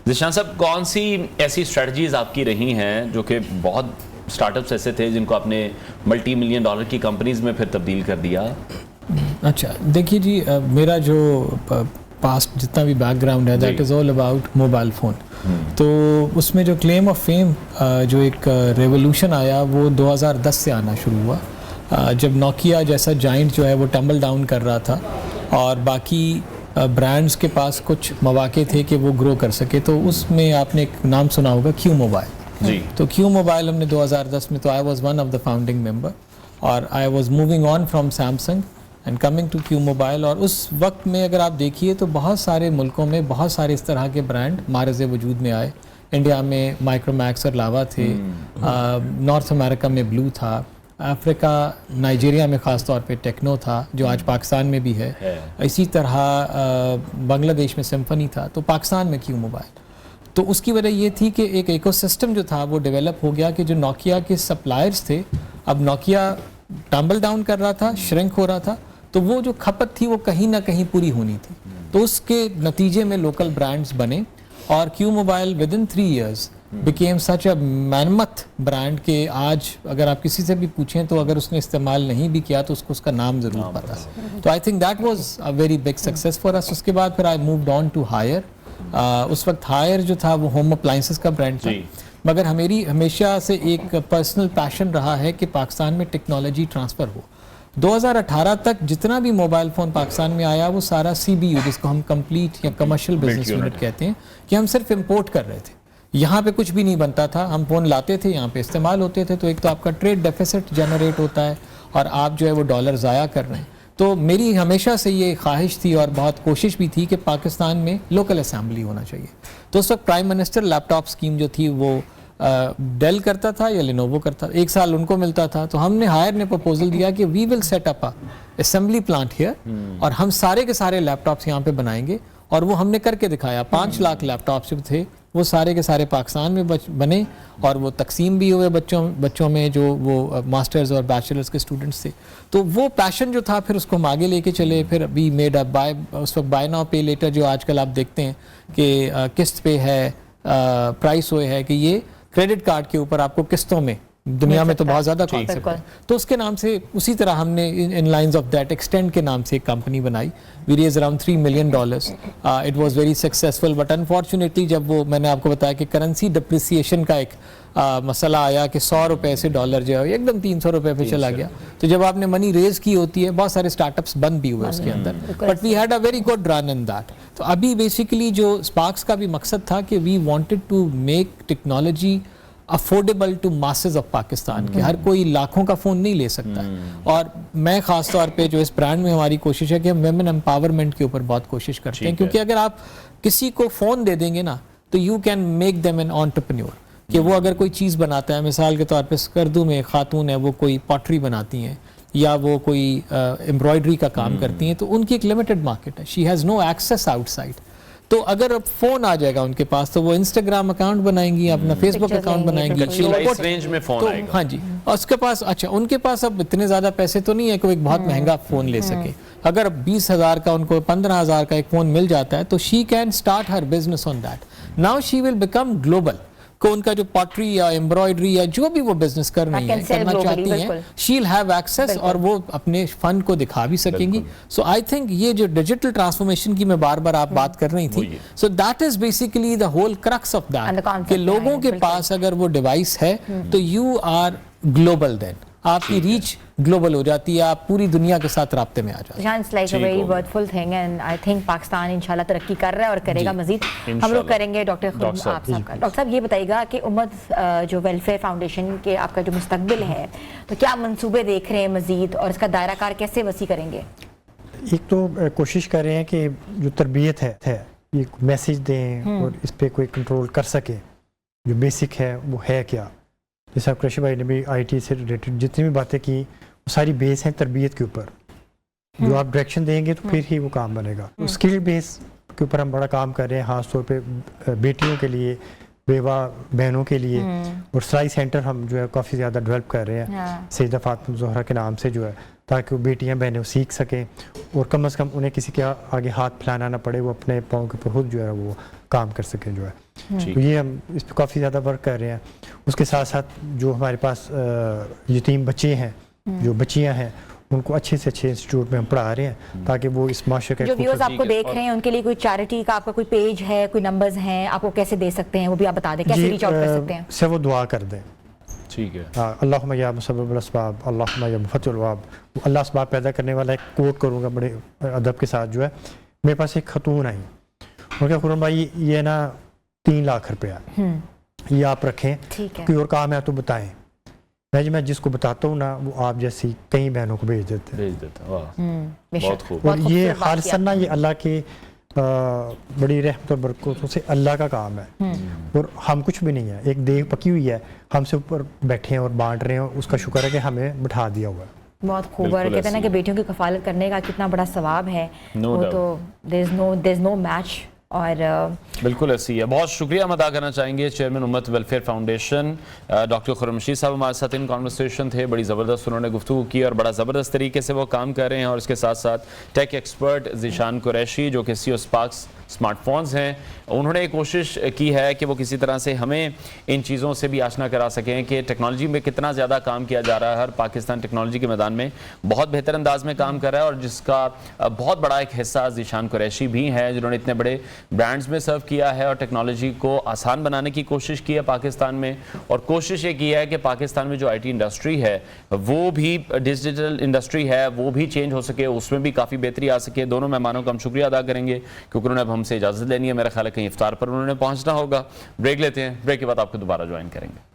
ذیشان صاحب, کون سی ایسی اسٹریٹجیز آپ کی رہی ہیں جو کہ بہت اسٹارٹ اپس ایسے تھے جن کو آپ نے ملٹی ملین ڈالر کی کمپنیز میں پھر تبدیل کر دیا؟ اچھا دیکھیے جی, میرا جو پاسٹ جتنا بھی بیک گراؤنڈ ہے that is all about mobile phone. تو اس میں جو کلیم آف فیم جو ایک ریولوشن آیا وہ 2010 سے آنا شروع ہوا, جب نوکیا جیسا جائنٹ جو ہے وہ ٹمبل ڈاؤن کر رہا تھا اور باقی برانڈز کے پاس کچھ مواقع تھے کہ وہ گرو کر سکے. تو اس میں آپ نے ایک نام سنا ہوگا, کیو موبائل. جی, تو کیو موبائل ہم نے 2010 میں, تو I was one of the founding member اور I was moving on from Samsung and coming to Q mobile. اور اس وقت میں اگر آپ دیکھیے تو بہت سارے ملکوں میں بہت سارے اس طرح کے برانڈ معرض وجود میں آئے. انڈیا میں مائکرو میکس اور لاوا تھے, نارتھ امریکہ میں بلو تھا, افریقہ نائجیریا میں خاص طور پہ ٹیکنو تھا جو آج پاکستان میں بھی ہے, اسی طرح بنگلہ دیش میں سمفنی تھا, تو پاکستان میں کیو موبائل. تو اس کی وجہ یہ تھی کہ ایک ایکو سسٹم جو تھا وہ ڈیولپ ہو گیا کہ جو نوکیا کے سپلائرز تھے, اب نوکیا ٹمبل ڈاؤن کر رہا تھا, شرنک ہو رہا تھا, تو وہ جو کھپت تھی وہ کہیں نہ کہیں پوری ہونی تھی. تو اس کے نتیجے میں لوکل برانڈز بنے اور Q mobile with in 3 years became such a mammoth brand کہ آج اگر آپ کسی سے بھی پوچھیں تو اگر اس نے استعمال نہیں بھی کیا تو اس کو اس کا نام ضرور پتا ہے. تو I think that was a very big success for us. اس کے بعد پھر I moved on to Haier. اس وقت ہائر جو تھا وہ ہوم اپلائنسز کا برانڈ تھا, مگر میری ہمیشہ سے ایک پرسنل پیشن رہا ہے کہ پاکستان میں ٹیکنالوجی ٹرانسفر ہو. 2018 تک جتنا بھی موبائل فون پاکستان میں آیا وہ سارا CBU, جس کو ہم کمپلیٹ یا کمرشل بزنس یونٹ کہتے ہیں, کہ ہم صرف امپورٹ کر رہے تھے. یہاں پہ کچھ بھی نہیں بنتا تھا, ہم فون لاتے تھے, یہاں پہ استعمال ہوتے تھے. تو ایک تو آپ کا ٹریڈ ڈیفیسٹ جنریٹ ہوتا ہے اور آپ جو ہے وہ ڈالر ضائع کر رہے ہیں. تو میری ہمیشہ سے یہ خواہش تھی اور بہت کوشش بھی تھی کہ پاکستان میں لوکل اسمبلی ہونا چاہیے. تو اس وقت پرائم منسٹر لیپ ٹاپ اسکیم جو تھی وہ ڈیل کرتا تھا یا لینووو کرتا, 1 سال ان کو ملتا تھا. تو ہم نے ہائر نے پروپوزل دیا کہ we will set up assembly plant here اور ہم سارے کے سارے لیپ ٹاپس یہاں پہ بنائیں گے. اور وہ ہم نے کر کے دکھایا. 5 لاکھ لیپ ٹاپس جو تھے وہ سارے کے سارے پاکستان میں بنے اور وہ تقسیم بھی ہوئے بچوں میں جو وہ ماسٹرز اور بیچلرز کے اسٹوڈنٹس تھے. تو وہ پیشن جو تھا پھر اس کو ہم آگے لے کے چلے. پھر ابھی میڈ اپ بائی, اس وقت بائی ناؤ پے لیٹر جو آج کل آپ دیکھتے ہیں کہ قسط پہ ہے, پرائس ہوئے ہے, کہ یہ کریڈٹ کارڈ کے اوپر آپ کو قسطوں میں دنیا میں تو بہت زیادہ کانسیپٹ ہے. تو اس کے نام سے اسی طرح ہم نے ان لائنز آف دیٹ ایکسٹینڈ کے نام سے ایک کمپنی بنائی. We raise around $3 million. It was very successful, but unfortunately جب وہ میں نے آپ کو بتایا کہ کرنسی ڈپریسیشن کا ایک مسئلہ آیا کہ 100 روپے سے ڈالر جو ہے ایک دم 300 روپے پہ چلا گیا. تو جب آپ نے منی ریز کی ہوتی ہے, بہت سارے اسٹارٹ اپس بند بھی ہوئے اس کے اندر, but we had a very good run in that. تو ابھی بیسیکلی جو اسپارکس کا بھی مقصد تھا کہ we wanted to make technology affordable to masses of Pakistan, کہ ہر کوئی لاکھوں کا فون نہیں لے سکتا ہے. اور میں خاص طور پہ جو اس برانڈ میں ہماری کوشش ہے کہ ہم ویمن امپاورمنٹ کے اوپر بہت کوشش کرتے ہیں, کیونکہ اگر آپ کسی کو فون دے دیں گے نا تو you can make them an entrepreneur, کہ وہ اگر کوئی چیز بناتا ہے, مثال کے طور پہ اسکردو میں خاتون ہے, وہ کوئی پاٹری بناتی ہیں یا وہ کوئی ایمبرائڈری کا کام کرتی ہیں, تو ان کی ایک لمیٹڈ مارکیٹ ہے, she has no access out side. تو اگر اب فون آ جائے گا ان کے پاس تو وہ انسٹاگرام اکاؤنٹ بنائیں گی, اپنا فیس بک اکاؤنٹ بنائیں گی. پرائس رینج میں فون آئے گا. ہاں جی, اور اس کے پاس اچھا ان کے پاس اب اتنے زیادہ پیسے تو نہیں ہے کہ وہ ایک بہت مہنگا فون لے سکے. اگر 20,000 کا ان کو 15,000 کا ایک فون مل جاتا ہے تو she can start Hare business on that. Now she will become global, کہ ان کا جو پاٹری یا ایمبرائڈری یا جو بھی وہ بزنس کرنا چاہتی ہیں شی ول ہیو ایکسیس, اور وہ اپنے فن کو دکھا بھی سکیں گی. سو آئی تھنک یہ جو ڈیجیٹل ٹرانسفارمیشن کی میں بار بار آپ بات کر رہی تھی, so that is basically the whole crux of that, کہ لوگوں کے پاس اگر وہ ڈیوائس ہے تو یو آر گلوبل, دین آپ کی ریچ گلوبل ہو جاتی ہے, آپ پوری دنیا کے ساتھ رابطے میں آ جاتے ہیں. It's like a very wonderful thing and I think Pakistan انشاءاللہ ترقی کر رہا ہے اور کرے گا مزید. ہم لوگ کریں گے. ڈاکٹر صاحب ڈاکٹر صاحب یہ بتائیے گا کہ امت جو ویلفیئر فاؤنڈیشن کے آپ کا جو مستقبل ہے تو کیا منصوبے دیکھ رہے ہیں مزید, اور اس کا دائرہ کار کیسے وسیع کریں گے؟ ایک تو کوشش کر رہے ہیں کہ جو تربیت ہے یہ میسیج دیں اور اس پہ کوئی کنٹرول کر سکیں. جو بیسک ہے وہ ہے کیا, جیسے آپ قریشی بھائی نے بھی آئی ٹی سے ریلیٹڈ جتنی بھی باتیں کی وہ ساری بیس ہیں تربیت کے اوپر. جو آپ ڈائریکشن دیں گے تو پھر ہی وہ کام بنے گا. اسکل بیس کے اوپر ہم بڑا کام کر رہے ہیں, خاص طور پہ بیٹیوں کے لیے, بیوہ بہنوں کے لیے, اور سلائی سینٹر ہم جو ہے کافی زیادہ ڈیولپ کر رہے ہیں سیدہ فاطمہ زہرا کے نام سے, جو ہے تاکہ وہ بیٹیاں بہنیں سیکھ سکیں اور کم از کم انہیں کسی کے آگے ہاتھ پھیلانا نہ پڑے, وہ اپنے پاؤں کے اوپر خود جو ہے وہ کام کر سکیں. جو ہے تو یہ ہم اس پہ کافی زیادہ ورک کر رہے ہیں. اس کے ساتھ ساتھ جو ہمارے پاس یتیم بچے ہیں, جو بچیاں ہیں, ان کو اچھے سے اچھے انسٹیٹیوٹ میں ہم پڑھا رہے ہیں تاکہ وہ اس معاشرے کا جو ویورز آپ کو دیکھ رہے ہیں ان کے لیے کوئی چیریٹی کا آپ کا کوئی پیج ہے, کوئی نمبرز ہیں, آپ کو کیسے دے سکتے ہیں وہ بھی آپ بتا دیں, کیسے ریچ آؤٹ کر سکتے ہیں؟ سے وہ دعا کر دیں. ٹھیک ہے. اللہم یا مسبب الاسباب, اللہم یا مفتح الابواب. اللہ اسباب پیدا کرنے والا ایک کوٹ کروں گا بڑے ادب کے ساتھ. جو ہے میرے پاس ایک خاتون آئی, ان کا قرآن بھائی یہ نا 3 لاکھ روپیہ یہ آپ رکھیں, کوئی اور کام ہے تو بتائیں. میں جس کو بتاتا ہوں نا وہ آپ جیسی کئی بہنوں کو بھیج دیتے ہیں. بہت خوب. اور یہ خالصاً نا یہ اللہ کے بڑی رحمت اور برکتوں سے اللہ کا کام ہے, اور ہم کچھ بھی نہیں ہے. ایک دیگ پکی ہوئی ہے, ہم سے اوپر بیٹھے ہیں اور بانٹ رہے ہیں, اس کا شکر ہے کہ ہمیں بٹھا دیا ہوا ہے. بہت خوب. اور کہتے ہیں نا کہ بیٹیوں کی کفالت کرنے کا کتنا بڑا ثواب ہے, وہ تو there is no match. اور بالکل ایسی ہے. بہت شکریہ ہم ادا کرنا چاہیں گے چیئرمین امت ویلفیئر فاؤنڈیشن ڈاکٹر خرم رشید صاحب ہمارے ساتھ ان کانورسیشن تھے. بڑی زبردست انہوں نے گفتگو کی اور بڑا زبردست طریقے سے وہ کام کر رہے ہیں. اور اس کے ساتھ ساتھ ٹیک ایکسپرٹ ذیشان قریشی جو کہ سی او اسپارکس اسمارٹ فونز ہیں, انہوں نے کوشش کی ہے کہ وہ کسی طرح سے ہمیں ان چیزوں سے بھی آشنا کرا سکیں کہ ٹیکنالوجی میں کتنا زیادہ کام کیا جا رہا ہے. ہر پاکستان ٹیکنالوجی کے میدان میں بہت بہتر انداز میں کام کر رہا ہے, اور جس کا بہت بڑا ایک حصہ ذیشان قریشی بھی ہیں, جنہوں نے اتنے بڑے برانڈز میں سرو کیا ہے اور ٹیکنالوجی کو آسان بنانے کی کوشش کی ہے پاکستان میں. اور کوشش یہ کی ہے کہ پاکستان میں جو آئی ٹی انڈسٹری ہے وہ بھی ڈیجیٹل انڈسٹری ہے وہ بھی چینج ہو سکے, اس میں بھی کافی بہتری آ سکے. دونوں مہمانوں کا ہم شکریہ ادا کریں گے کیونکہ انہوں نے اب ہم سے اجازت لینی ہے. میرا خیال ہے کہیں افطار پر انہوں نے پہنچنا ہوگا. بریک لیتے ہیں, بریک کے بعد آپ کو دوبارہ جوائن کریں گے.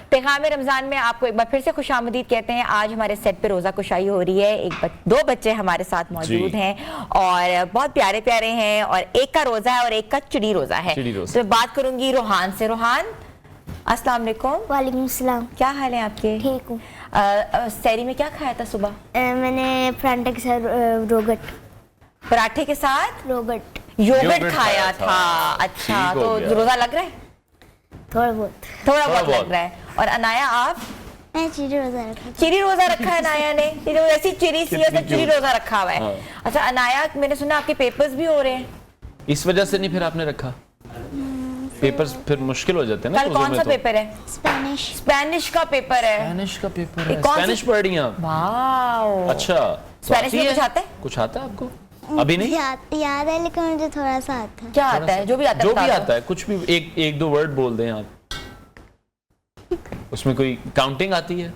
پیغام رمضان میں آپ کو ایک بار پھر سے خوش آمدید کہتے ہیں. آج ہمارے سیٹ پہ روزہ کشائی ہو رہی ہے. 2 بچے ہمارے ساتھ موجود ہیں اور بہت پیارے پیارے ہیں, اور ایک کا روزہ ہے اور ایک کا چڑی روزہ ہے. تو بات کروں گی روحان سے. روحان السلام علیکم. وعلیکم السلام. کیا حال ہے آپ کے؟ ٹھیک ہوں. سحری میں کیا کھایا تھا صبح؟ میں نے پراٹھے کے ساتھ روگٹ. پراٹھے کے ساتھ روگٹ یوگرٹ کھایا تھا. اچھا, تو روزہ لگ رہا ہے؟ تھوڑا بہت لگ رہا ہے. اور انایا آپ؟ میں چیری روزہ رکھا. چیری روزہ رکھا ہے انایا نے, ایسی چیری سی ہے, چیری روزہ رکھا ہوا ہے. اچھا انایا, میں نے سنا آپ کے پیپرز بھی ہو رہے ہیں, اس وجہ سے نہیں پھر آپ نے رکھا؟ پیپرز پھر مشکل ہو جاتے ہیں نا. کل کون سا پیپر ہے؟ اسپینش کا پیپر ہے. اسپینش پڑھ رہی ہیں آپ؟ واو. اچھا, اسپینش میں کچھ آتا ہے؟ کچھ آتا ہے آپ کو؟ ابھی نہیں یاد ہے لیکن مجھے تھوڑا سا آتا ہے. کیا آتا ہے؟ جو بھی آتا ہے کچھ بھی ایک 2 ورڈ بول دیں آپ. اس میں کوئی کاؤنٹنگ آتی ہے؟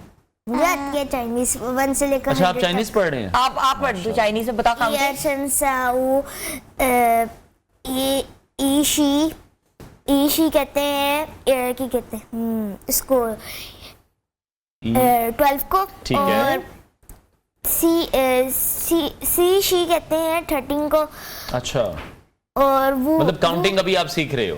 مجھے آتی ہے چائنیز 1 سے لے کر. اچھا, آپ چائنیز پڑھ رہے ہیں؟ آپ پڑھ دو چائنیز میں, بتاؤ ایشی کہتے ہیں, کی کہتے ہیں اس کو 12 کو, اور سی شی کہتے ہیں 13 کو. اچھا, اور وہ مطلب کاؤنٹنگ ابھی آپ سیکھ رہے ہو؟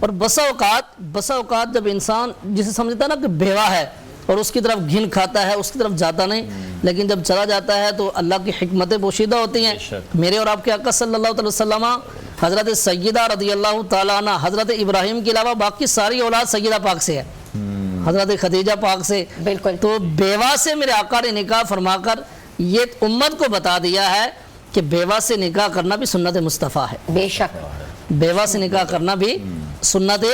اور بسا اوقات جب انسان جسے سمجھتا ہے نا کہ بیوہ ہے اور اس کی طرف گھن کھاتا ہے، اس کی طرف جاتا نہیں، لیکن جب چلا جاتا ہے تو اللہ کی حکمتیں پوشیدہ ہوتی ہیں. میرے اور آپ کے آقا صلی اللہ علیہ وسلم حضرت سیدہ رضی اللہ تعالیٰ عنہ، حضرت ابراہیم کے علاوہ باقی ساری اولاد سیدہ پاک سے ہے، حضرت خدیجہ پاک سے. بالکل. تو بیوہ سے میرے آقا نے نکاح فرما کر یہ امت کو بتا دیا ہے کہ بیوہ سے نکاح کرنا بھی سنت مصطفیٰ ہے. بے شک بیوہ سے نکاح کرنا بھی سنت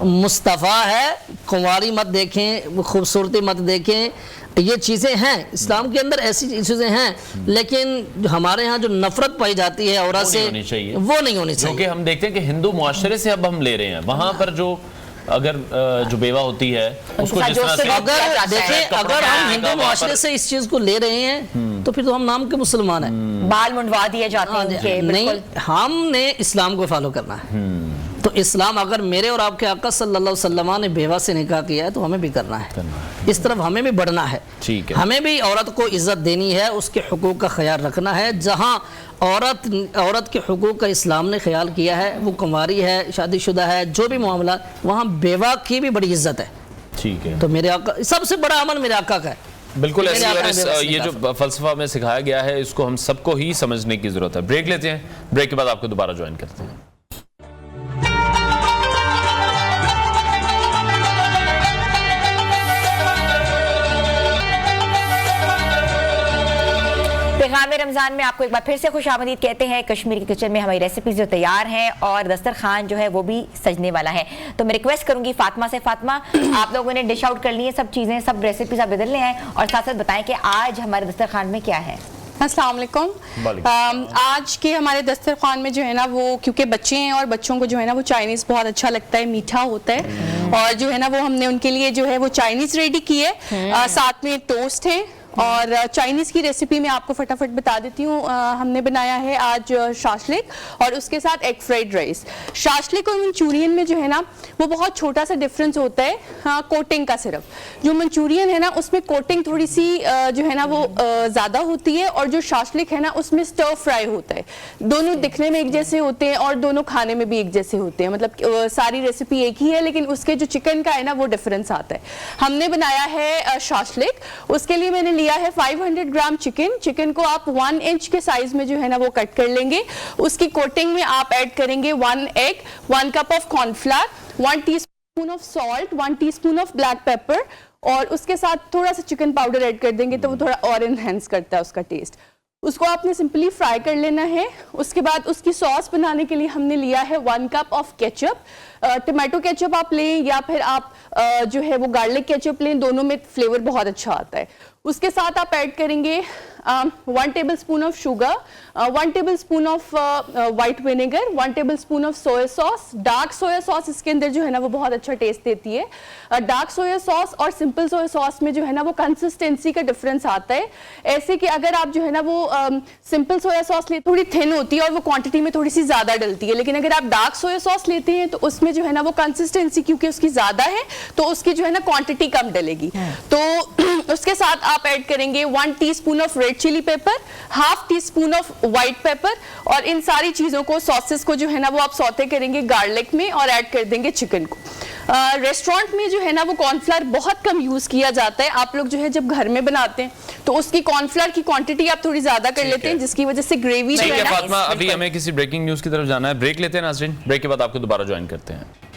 مصطفیٰ ہے. کنواری مت دیکھیں، خوبصورتی مت دیکھیں، یہ چیزیں ہیں اسلام کے اندر، ایسی چیزیں ہیں، لیکن ہمارے ہاں جو نفرت پائی جاتی ہے عورت سے وہ نہیں ہونی چاہیے. کیونکہ ہم دیکھتے ہیں کہ ہندو معاشرے سے اب ہم لے رہے ہیں، وہاں پر جو اگر جو بیوہ ہوتی ہے اس کو جس طرح سے دیکھیں، اگر ہم ہندو معاشرے سے اس چیز کو لے رہے ہیں تو پھر تو ہم نام کے مسلمان ہیں. بال منڈوا دیے جاتے ہیں. نہیں، ہم نے اسلام کو فالو کرنا ہے. تو اسلام اگر میرے اور آپ کے آقا صلی اللہ علیہ وسلم نے بیوہ سے نکاح کیا ہے تو ہمیں بھی کرنا ہے، اس طرف ہمیں بھی بڑھنا ہے. ہمیں بھی عورت کو عزت دینی ہے، اس کے حقوق کا خیال رکھنا ہے. جہاں عورت کے حقوق کا اسلام نے خیال کیا ہے، وہ کنواری ہے، شادی شدہ ہے، جو بھی معاملات، وہاں بیوہ کی بھی بڑی عزت ہے. ٹھیک ہے. تو میرے آقا سب سے بڑا عمل میرے آقا کا ہے. بالکل ایسے. یہ جو فلسفہ میں سکھایا گیا ہے اس کو ہم سب کو ہی سمجھنے کی ضرورت ہے. بریک لیتے ہیں، بریک کے بعد آپ کو دوبارہ جوائن کرتے ہیں. پیغام رمضان میں آپ کو ایک بار پھر سے خوش آمدید کہتے ہیں. کشمیر کی کچن میں ہماری ریسیپیز جو تیار ہیں اور دسترخوان جو ہے وہ بھی سجنے والا ہے. تو میں ریکویسٹ کروں گی فاطمہ سے، فاطمہ آپ لوگوں نے ڈش آؤٹ کر لی ہیں سب چیزیں، سب ریسیپیز آپ بدل لے ہیں، اور ساتھ ساتھ بتائیں کہ آج ہمارے دسترخوان میں کیا ہے. السلام علیکم. آج کے ہمارے دسترخوان میں جو ہے نا وہ کیونکہ بچے ہیں اور بچوں کو جو ہے نا وہ چائنیز بہت اچھا لگتا ہے، میٹھا ہوتا ہے، اور جو ہے نا وہ ہم نے ان کے لیے جو ہے وہ چائنیز ریڈی کی ہے. ساتھ میں ٹوسٹ ہے. اور چائنیز کی ریسیپی میں آپ کو فٹافٹ بتا دیتی ہوں. ہم نے بنایا ہے آج شاشلک اور اس کے ساتھ ایگ فرائیڈ رائس. شاشلک اور منچورین میں جو ہے نا وہ بہت چھوٹا سا ڈفرنس ہوتا ہے. ہاں، کوٹنگ کا صرف. جو منچورین ہے نا اس میں کوٹنگ تھوڑی سی جو ہے نا وہ زیادہ ہوتی ہے، اور جو شاشلک ہے نا اس میں سٹر فرائی ہوتا ہے. دونوں دکھنے میں ایک جیسے ہوتے ہیں اور دونوں کھانے میں بھی ایک جیسے ہوتے ہیں. مطلب ساری ریسیپی ایک ہی ہے لیکن اس کے جو چکن کا ہے نا وہ ڈفرنس آتا ہے. ہم نے بنایا ہے شاشلک. اس کے لیے میں نے لیا ہے 500 گرام چکن کو آپ 1 انچ کے سائز میں جو ہے نا وہ کٹ کر لیں گے. اس کی کوٹنگ میں آپ ایڈ کریں گے 1 egg, 1 cup of corn flour, 1 teaspoon of salt, 1 teaspoon of black pepper, اور اس کے ساتھ تھوڑا سا چکن پاؤڈر ایڈ کر دیں گے تو وہ تھوڑا اور انہینس کرتا ہے اس کا ٹیسٹ. اس کو آپ نے سمپلی فرائی کر لینا ہے. اس کے بعد اس کی سوس بنانے کے لیے ہم نے لیا ہے 1 cup of ketchup. Tomato ketchup آپ لیں یا پھر آپ جو ہے وہ گارلک کیچپ لیں، دونوں میں فلیور بہت اچھا آتا ہے. اس کے ساتھ آپ ایڈ کریں گے 1 tablespoon of sugar, 1 tablespoon of white vinegar, 1 tablespoon of soya sauce. Dark سویا ساس اس کے اندر جو ہے نا وہ بہت اچھا ٹیسٹ دیتی ہے. ڈارک سویا ساس اور سمپل سویا ساس میں جو ہے نا وہ کنسسٹینسی کا ڈفرنس آتا ہے. ایسے کہ اگر آپ جو ہے نا وہ سمپل سویا ساس لیتے تھوڑی تھن ہوتی ہے اور وہ کوانٹٹی میں تھوڑی سی زیادہ ڈلتی ہے، لیکن اگر آپ ڈارک سویا ساس لیتے ہیں تو اس میں جو ہے نا وہ کنسسٹینسی کیونکہ اس کی زیادہ ہے تو اس کی جو ہے نا کوانٹٹی کم ڈلے گی. تو اس کے ساتھ آپ ایڈ کریں گے 1 teaspoon of red chilli pepper, 1/2 teaspoon of white pepper, اور ان ساری چیزوں کو ساسز کو جو ہے نا وہ آپ سوتے کریں گے گارلک میں اور ایڈ کر دیں گے چکن کو. ریسٹورنٹ میں جو ہے نا وہ کارن فلاور بہت کم یوز کیا جاتا ہے. آپ لوگ جو ہے جب گھر میں بناتے ہیں تو اس کی کارن فلاور کی کوانٹٹی آپ تھوڑی زیادہ کر لیتے ہیں جس کی وجہ سے گریوی جو ہے نا. فاطمہ ابھی ہمیں کسی بریکنگ نیوز کی طرف جانا ہے، بریک لیتے ہیں ناظرین. بریک کے بعد آپ کو دوبارہ جوائن کرتے ہیں.